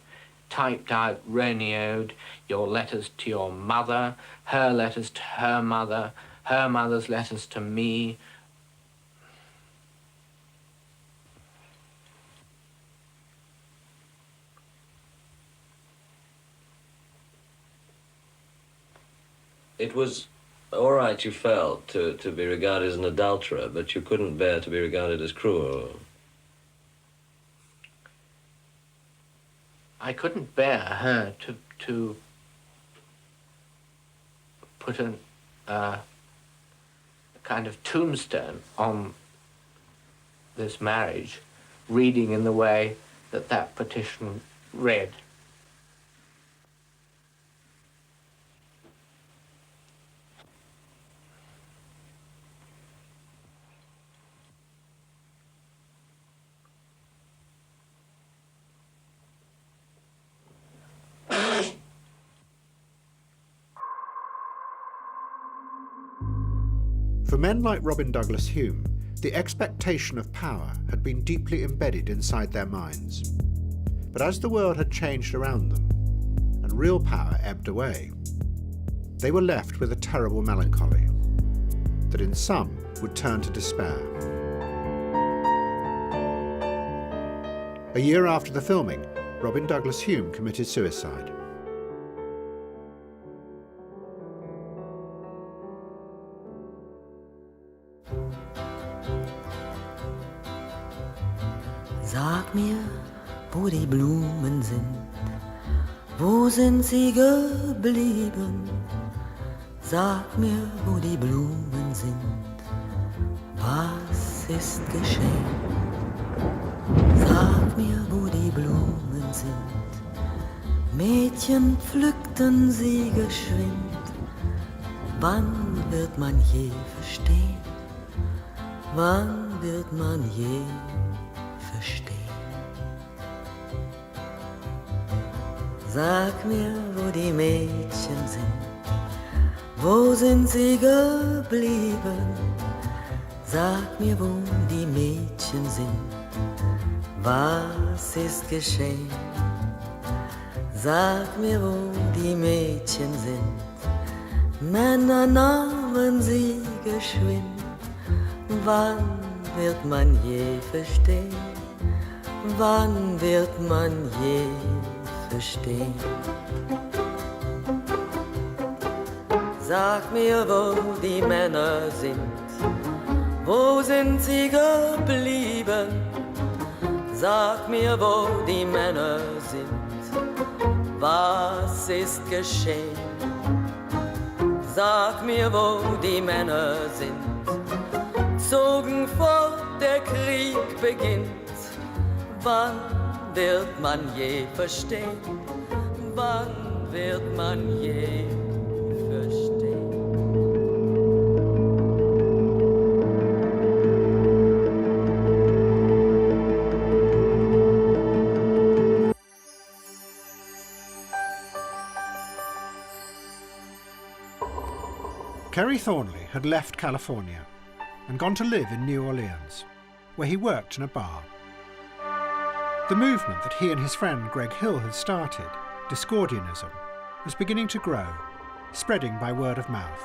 typed out, Roneo'd, your letters to your mother, her letters to her mother's letters to me. It was all right, you felt, to be regarded as an adulterer, but you couldn't bear to be regarded as cruel. I couldn't bear her to put a kind of tombstone on this marriage reading in the way that that petition read. For men like Robin Douglas Hume, the expectation of power had been deeply embedded inside their minds. But as the world had changed around them, and real power ebbed away, they were left with a terrible melancholy that in some would turn to despair. A year after the filming, Robin Douglas Hume committed suicide. Sag mir, wo die Blumen sind, wo sind sie geblieben? Sag mir, wo die Blumen sind, was ist geschehen? Sag mir, wo die Blumen sind, Mädchen pflückten sie geschwind. Wann wird man je verstehen? Wann wird man je verstehen? Sag mir, wo die Mädchen sind, wo sind sie geblieben? Sag mir, wo die Mädchen sind, was ist geschehen? Sag mir, wo die Mädchen sind, Männer nahmen sie geschwind. Wann wird man je verstehen? Wann wird man je verstehen? Sag mir, wo die Männer sind, wo sind sie geblieben? Sag mir, wo die Männer sind, was ist geschehen? Sag mir, wo die Männer sind, zogen fort, der Krieg beginnt. Wann wird man je verstehen? Wann wird man je verstehen? Kerry Thornley had left California and gone to live in New Orleans, where he worked in a bar. The movement that he and his friend Greg Hill had started, Discordianism, was beginning to grow, spreading by word of mouth.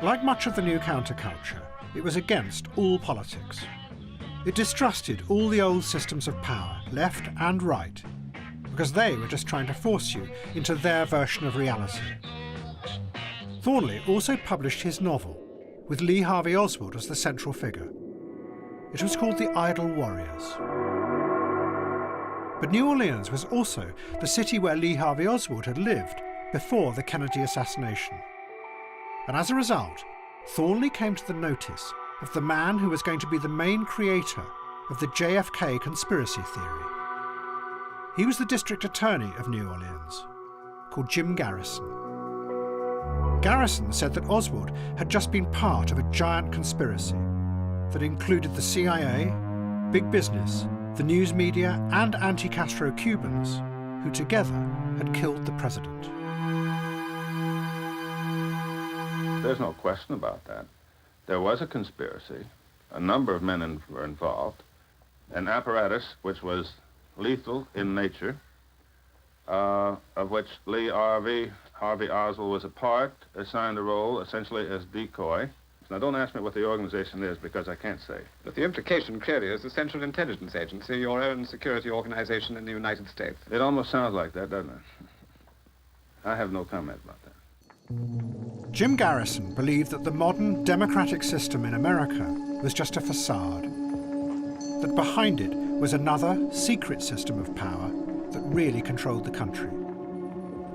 Like much of the new counterculture, it was against all politics. It distrusted all the old systems of power, left and right, because they were just trying to force you into their version of reality. Thornley also published his novel, with Lee Harvey Oswald as the central figure. It was called The Idle Warriors. But New Orleans was also the city where Lee Harvey Oswald had lived before the Kennedy assassination. And as a result, Thornley came to the notice of the man who was going to be the main creator of the JFK conspiracy theory. He was the district attorney of New Orleans, called Jim Garrison. Garrison said that Oswald had just been part of a giant conspiracy that included the CIA, big business, the news media, and anti-Castro Cubans, who together had killed the president. There's no question about that. There was a conspiracy. A number of men were involved. An apparatus which was lethal in nature, of which Lee Harvey Oswald was a part, assigned a role essentially as decoy. Now, don't ask me what the organization is, because I can't say. But the implication clearly is the Central Intelligence Agency, your own security organization in the United States. It almost sounds like that, doesn't it? I have no comment about that. Jim Garrison believed that the modern democratic system in America was just a facade, that behind it was another secret system of power that really controlled the country.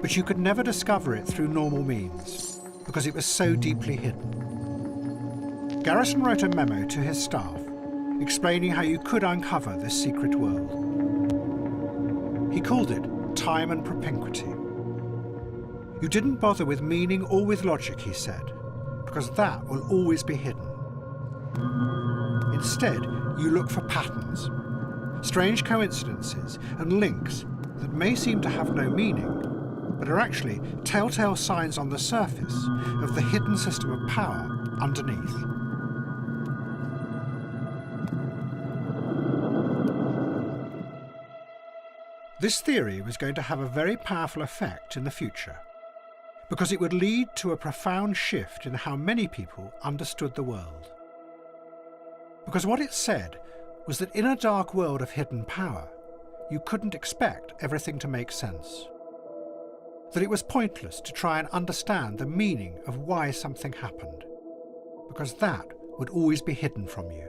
But you could never discover it through normal means, because it was so deeply hidden. Garrison wrote a memo to his staff explaining how you could uncover this secret world. He called it time and propinquity. You didn't bother with meaning or with logic, he said, because that will always be hidden. Instead, you look for patterns, strange coincidences and links that may seem to have no meaning, but are actually telltale signs on the surface of the hidden system of power underneath. This theory was going to have a very powerful effect in the future, because it would lead to a profound shift in how many people understood the world. Because what it said was that in a dark world of hidden power, you couldn't expect everything to make sense. That it was pointless to try and understand the meaning of why something happened, because that would always be hidden from you.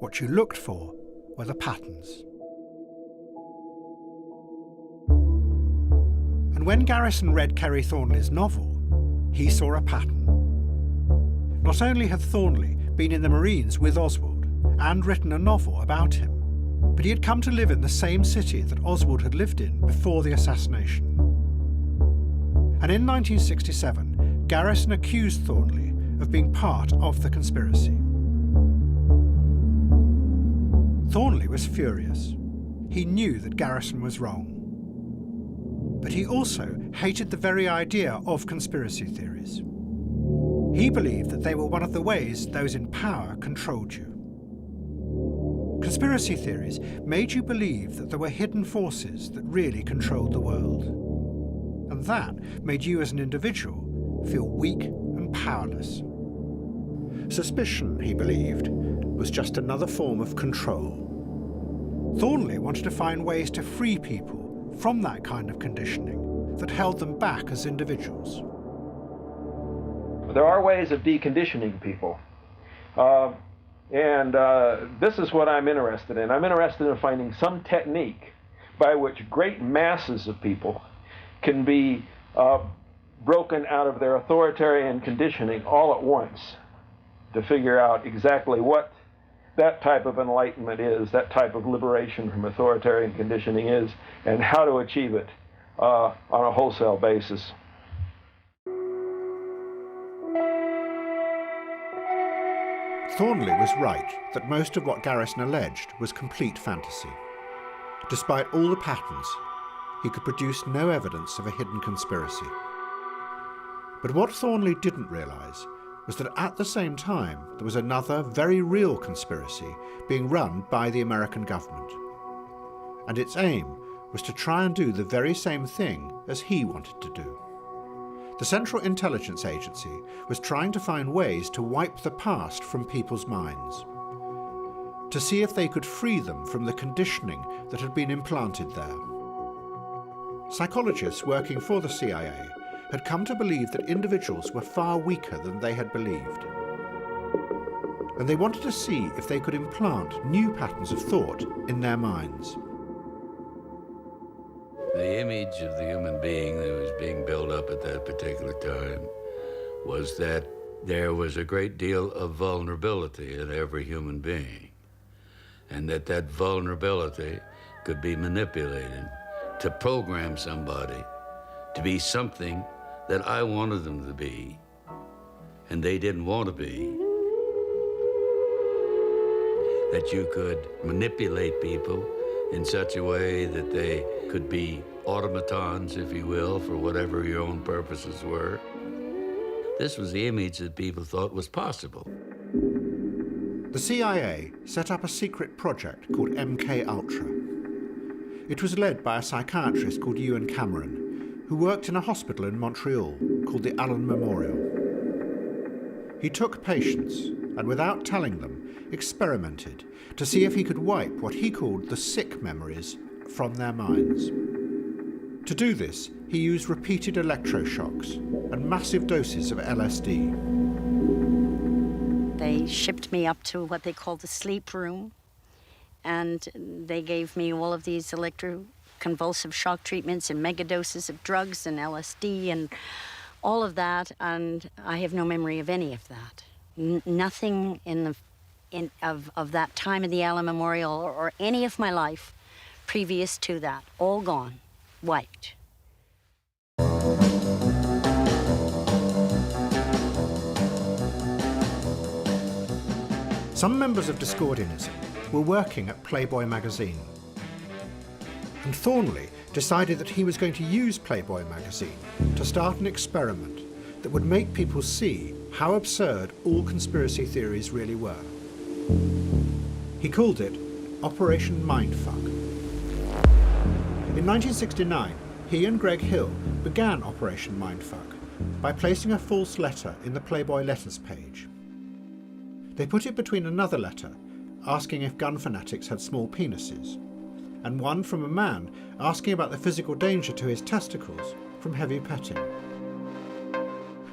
What you looked for were the patterns. And when Garrison read Kerry Thornley's novel, he saw a pattern. Not only had Thornley been in the Marines with Oswald and written a novel about him, but he had come to live in the same city that Oswald had lived in before the assassination. And in 1967, Garrison accused Thornley of being part of the conspiracy. Thornley was furious. He knew that Garrison was wrong. But he also hated the very idea of conspiracy theories. He believed that they were one of the ways those in power controlled you. Conspiracy theories made you believe that there were hidden forces that really controlled the world. And that made you as an individual feel weak and powerless. Suspicion, he believed, was just another form of control. Thornley wanted to find ways to free people from that kind of conditioning that held them back as individuals. There are ways of deconditioning people. This is what I'm interested in. I'm interested in finding some technique by which great masses of people can be broken out of their authoritarian conditioning all at once, to figure out exactly what that type of enlightenment is, that type of liberation from authoritarian conditioning is, and how to achieve it on a wholesale basis. Thornley was right that most of what Garrison alleged was complete fantasy. Despite all the patterns, he could produce no evidence of a hidden conspiracy. But what Thornley didn't realise was that at the same time there was another very real conspiracy being run by the American government. And its aim was to try and do the very same thing as he wanted to do. The Central Intelligence Agency was trying to find ways to wipe the past from people's minds, to see if they could free them from the conditioning that had been implanted there. Psychologists working for the CIA had come to believe that individuals were far weaker than they had believed. And they wanted to see if they could implant new patterns of thought in their minds. The image of the human being that was being built up at that particular time was that there was a great deal of vulnerability in every human being, and that vulnerability could be manipulated to program somebody to be something that I wanted them to be, and they didn't want to be. That you could manipulate people in such a way that they could be automatons, if you will, for whatever your own purposes were. This was the image that people thought was possible. The CIA set up a secret project called MK Ultra. It was led by a psychiatrist called Ewan Cameron, who worked in a hospital in Montreal called the Allen Memorial. He took patients and, without telling them, experimented to see if he could wipe what he called the sick memories from their minds. To do this, he used repeated electroshocks and massive doses of LSD. They shipped me up to what they called the sleep room, and they gave me all of these electroconvulsive shock treatments and megadoses of drugs and LSD and all of that, and I have no memory of any of that. Nothing in the of that time of the Allen Memorial or any of my life previous to that. All gone, wiped. Some members of Discordianism were working at Playboy magazine, and Thornley decided that he was going to use Playboy magazine to start an experiment that would make people see how absurd all conspiracy theories really were. He called it Operation Mindfuck. In 1969, he and Greg Hill began Operation Mindfuck by placing a false letter in the Playboy letters page. They put it between another letter asking if gun fanatics had small penises, and one from a man asking about the physical danger to his testicles from heavy petting.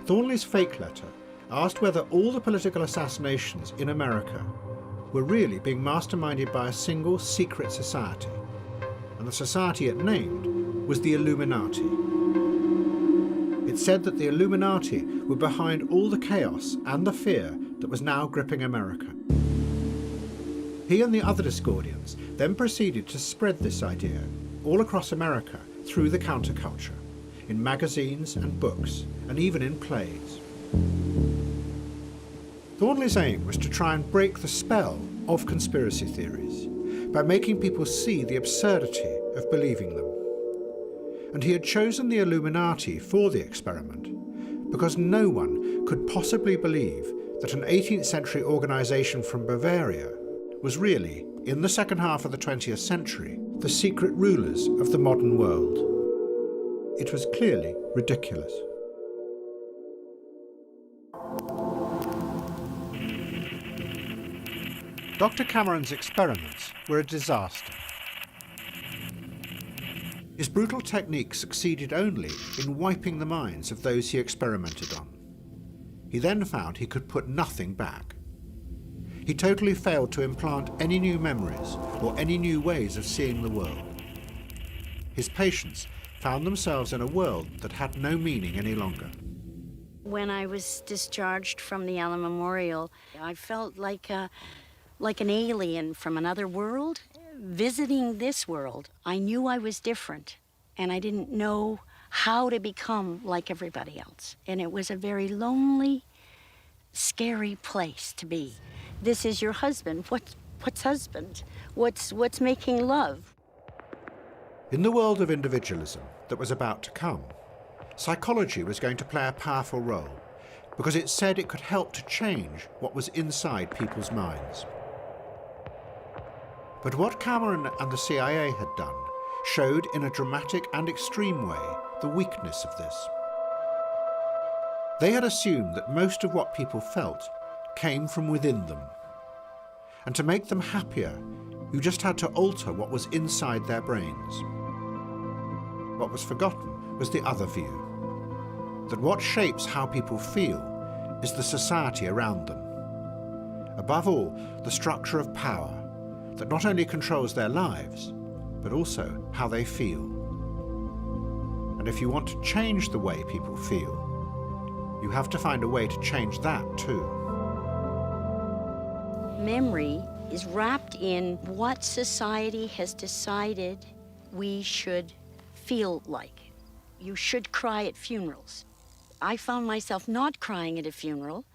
Thornley's fake letter asked whether all the political assassinations in America were really being masterminded by a single secret society, and the society it named was the Illuminati. It said that the Illuminati were behind all the chaos and the fear that was now gripping America. He and the other Discordians then proceeded to spread this idea all across America through the counterculture, in magazines and books, and even in plays. Thornley's aim was to try and break the spell of conspiracy theories by making people see the absurdity of believing them. And he had chosen the Illuminati for the experiment because no one could possibly believe that an 18th century organisation from Bavaria was really, in the second half of the 20th century, the secret rulers of the modern world. It was clearly ridiculous. Dr. Cameron's experiments were a disaster. His brutal technique succeeded only in wiping the minds of those he experimented on. He then found he could put nothing back. He totally failed to implant any new memories or any new ways of seeing the world. His patients found themselves in a world that had no meaning any longer. When I was discharged from the Allen Memorial, I felt like an alien from another world. Visiting this world, I knew I was different, and I didn't know how to become like everybody else. And it was a very lonely, scary place to be. This is your husband. What's husband? What's making love? In the world of individualism that was about to come, psychology was going to play a powerful role because it said it could help to change what was inside people's minds. But what Cameron and the CIA had done showed in a dramatic and extreme way the weakness of this. They had assumed that most of what people felt came from within them. And to make them happier, you just had to alter what was inside their brains. What was forgotten was the other view, that what shapes how people feel is the society around them. Above all, the structure of power that not only controls their lives, but also how they feel. And if you want to change the way people feel, you have to find a way to change that too. Memory is wrapped in what society has decided we should feel like. You should cry at funerals. I found myself not crying at a funeral,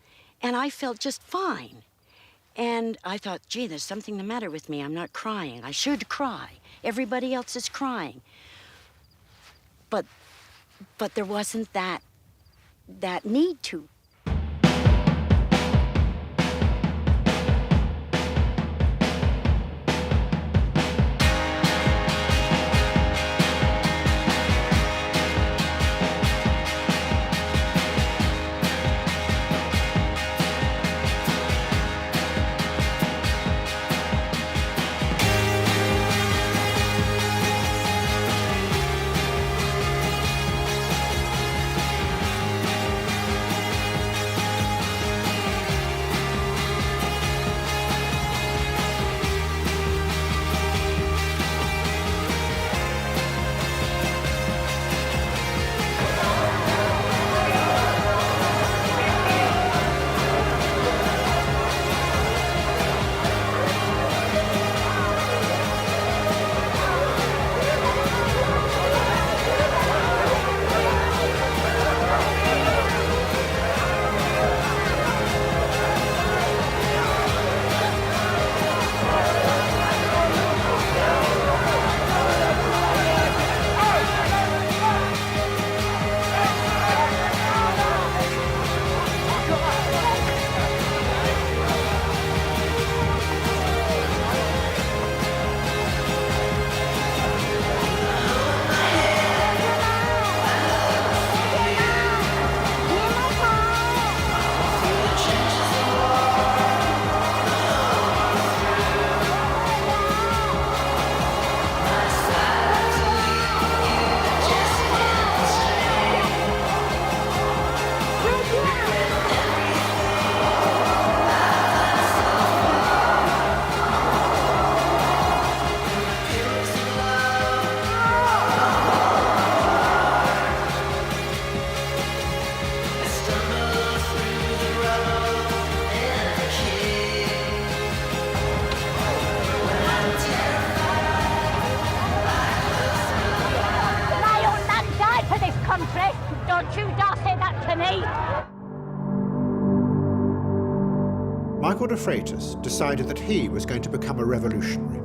and I felt just fine. And I thought, gee, there's something the matter with me. I'm not crying. I should cry. Everybody else is crying. But there wasn't that need to. can't say that to me. Michael de Freitas decided that he was going to become a revolutionary.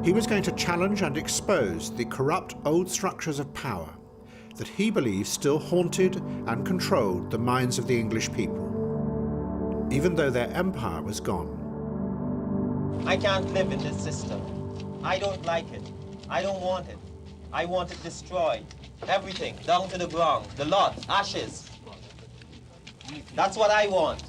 He was going to challenge and expose the corrupt old structures of power that he believed still haunted and controlled the minds of the English people, even though their empire was gone. I can't live in this system. I don't like it. I don't want it. I want it destroyed. Everything, down to the ground, the lot, ashes. That's what I want.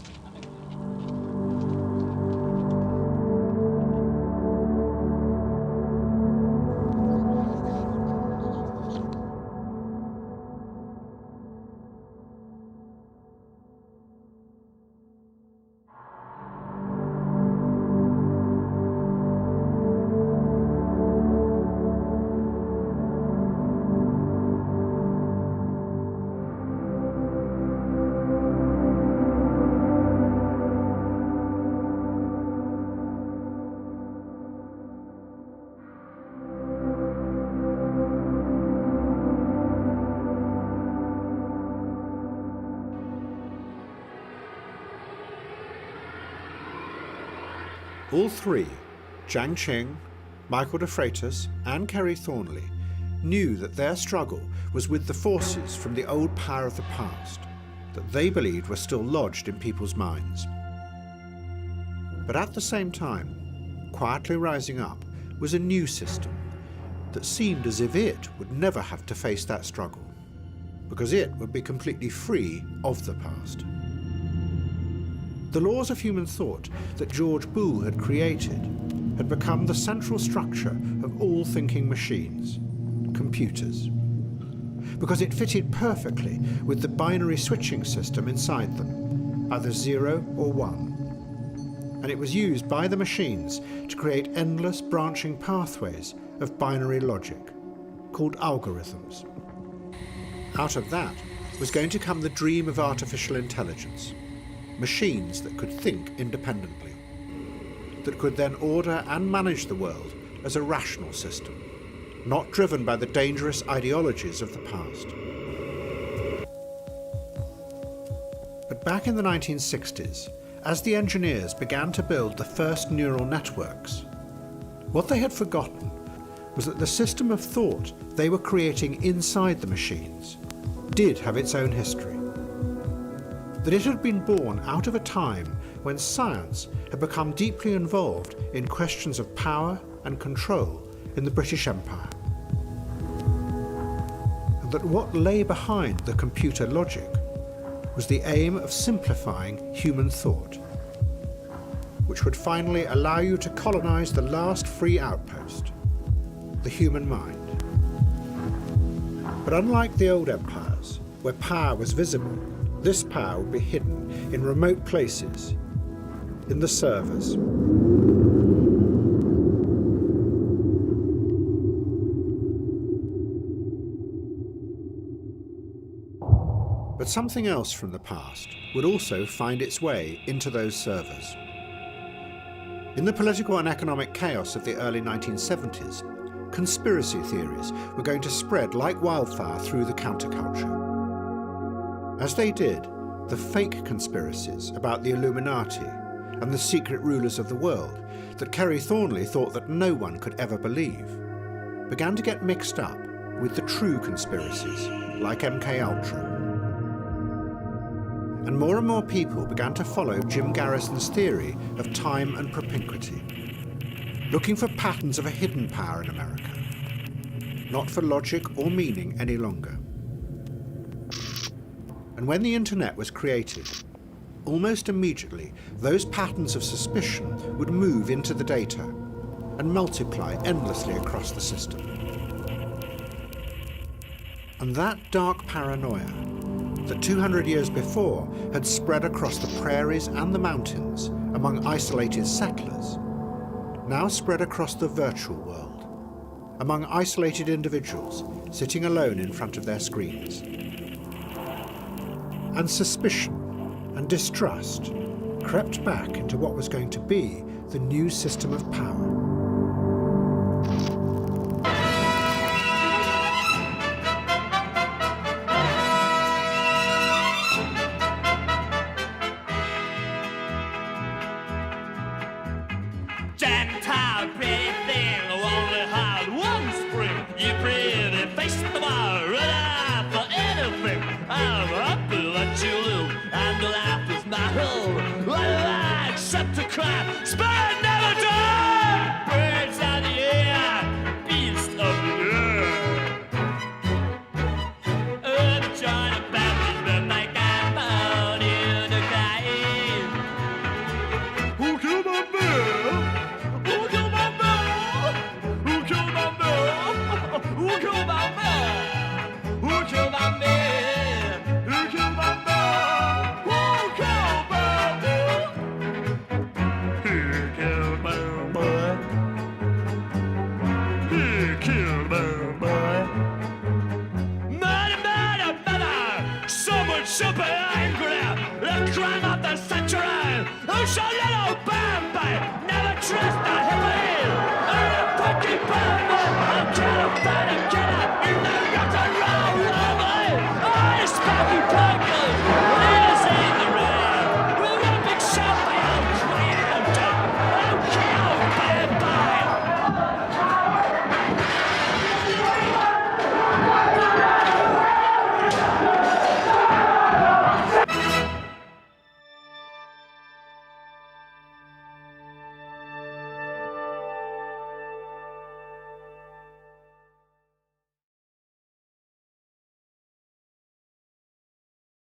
All three, Jiang Qing, Michael de Freitas and Kerry Thornley, knew that their struggle was with the forces from the old power of the past that they believed were still lodged in people's minds. But at the same time, quietly rising up was a new system that seemed as if it would never have to face that struggle, because it would be completely free of the past. The laws of human thought that George Boole had created had become the central structure of all thinking machines, computers, because it fitted perfectly with the binary switching system inside them, either 0 or 1. And it was used by the machines to create endless branching pathways of binary logic, called algorithms. Out of that was going to come the dream of artificial intelligence, machines that could think independently, that could then order and manage the world as a rational system, not driven by the dangerous ideologies of the past. But back in the 1960s, as the engineers began to build the first neural networks, what they had forgotten was that the system of thought they were creating inside the machines did have its own history. That it had been born out of a time when science had become deeply involved in questions of power and control in the British Empire. And that what lay behind the computer logic was the aim of simplifying human thought, which would finally allow you to colonize the last free outpost, the human mind. But unlike the old empires, where power was visible, this power would be hidden in remote places, in the servers. But something else from the past would also find its way into those servers. In the political and economic chaos of the early 1970s, conspiracy theories were going to spread like wildfire through the counterculture. As they did, the fake conspiracies about the Illuminati and the secret rulers of the world that Kerry Thornley thought that no one could ever believe began to get mixed up with the true conspiracies, like MKUltra. And more people began to follow Jim Garrison's theory of time and propinquity, looking for patterns of a hidden power in America, not for logic or meaning any longer. And when the internet was created, almost immediately, those patterns of suspicion would move into the data and multiply endlessly across the system. And that dark paranoia that 200 years before had spread across the prairies and the mountains among isolated settlers, now spread across the virtual world, among isolated individuals sitting alone in front of their screens. And suspicion and distrust crept back into what was going to be the new system of power. cry, spirit never die. Birds of the air, beast of the air. The China Baptist will make a pound in the decaying. Who killed my bear? Who killed my bear? Who killed my bear? Who killed my bear? Who killed my bear? Who killed my bear? Who killed my bear? Who killed my boy? Who killed my boy? Murder, murder, murder! Someone should be angry! The crime of the century! Who shall little Bambi never trust a hippie? Or a fucking Bambi! I'm gonna find a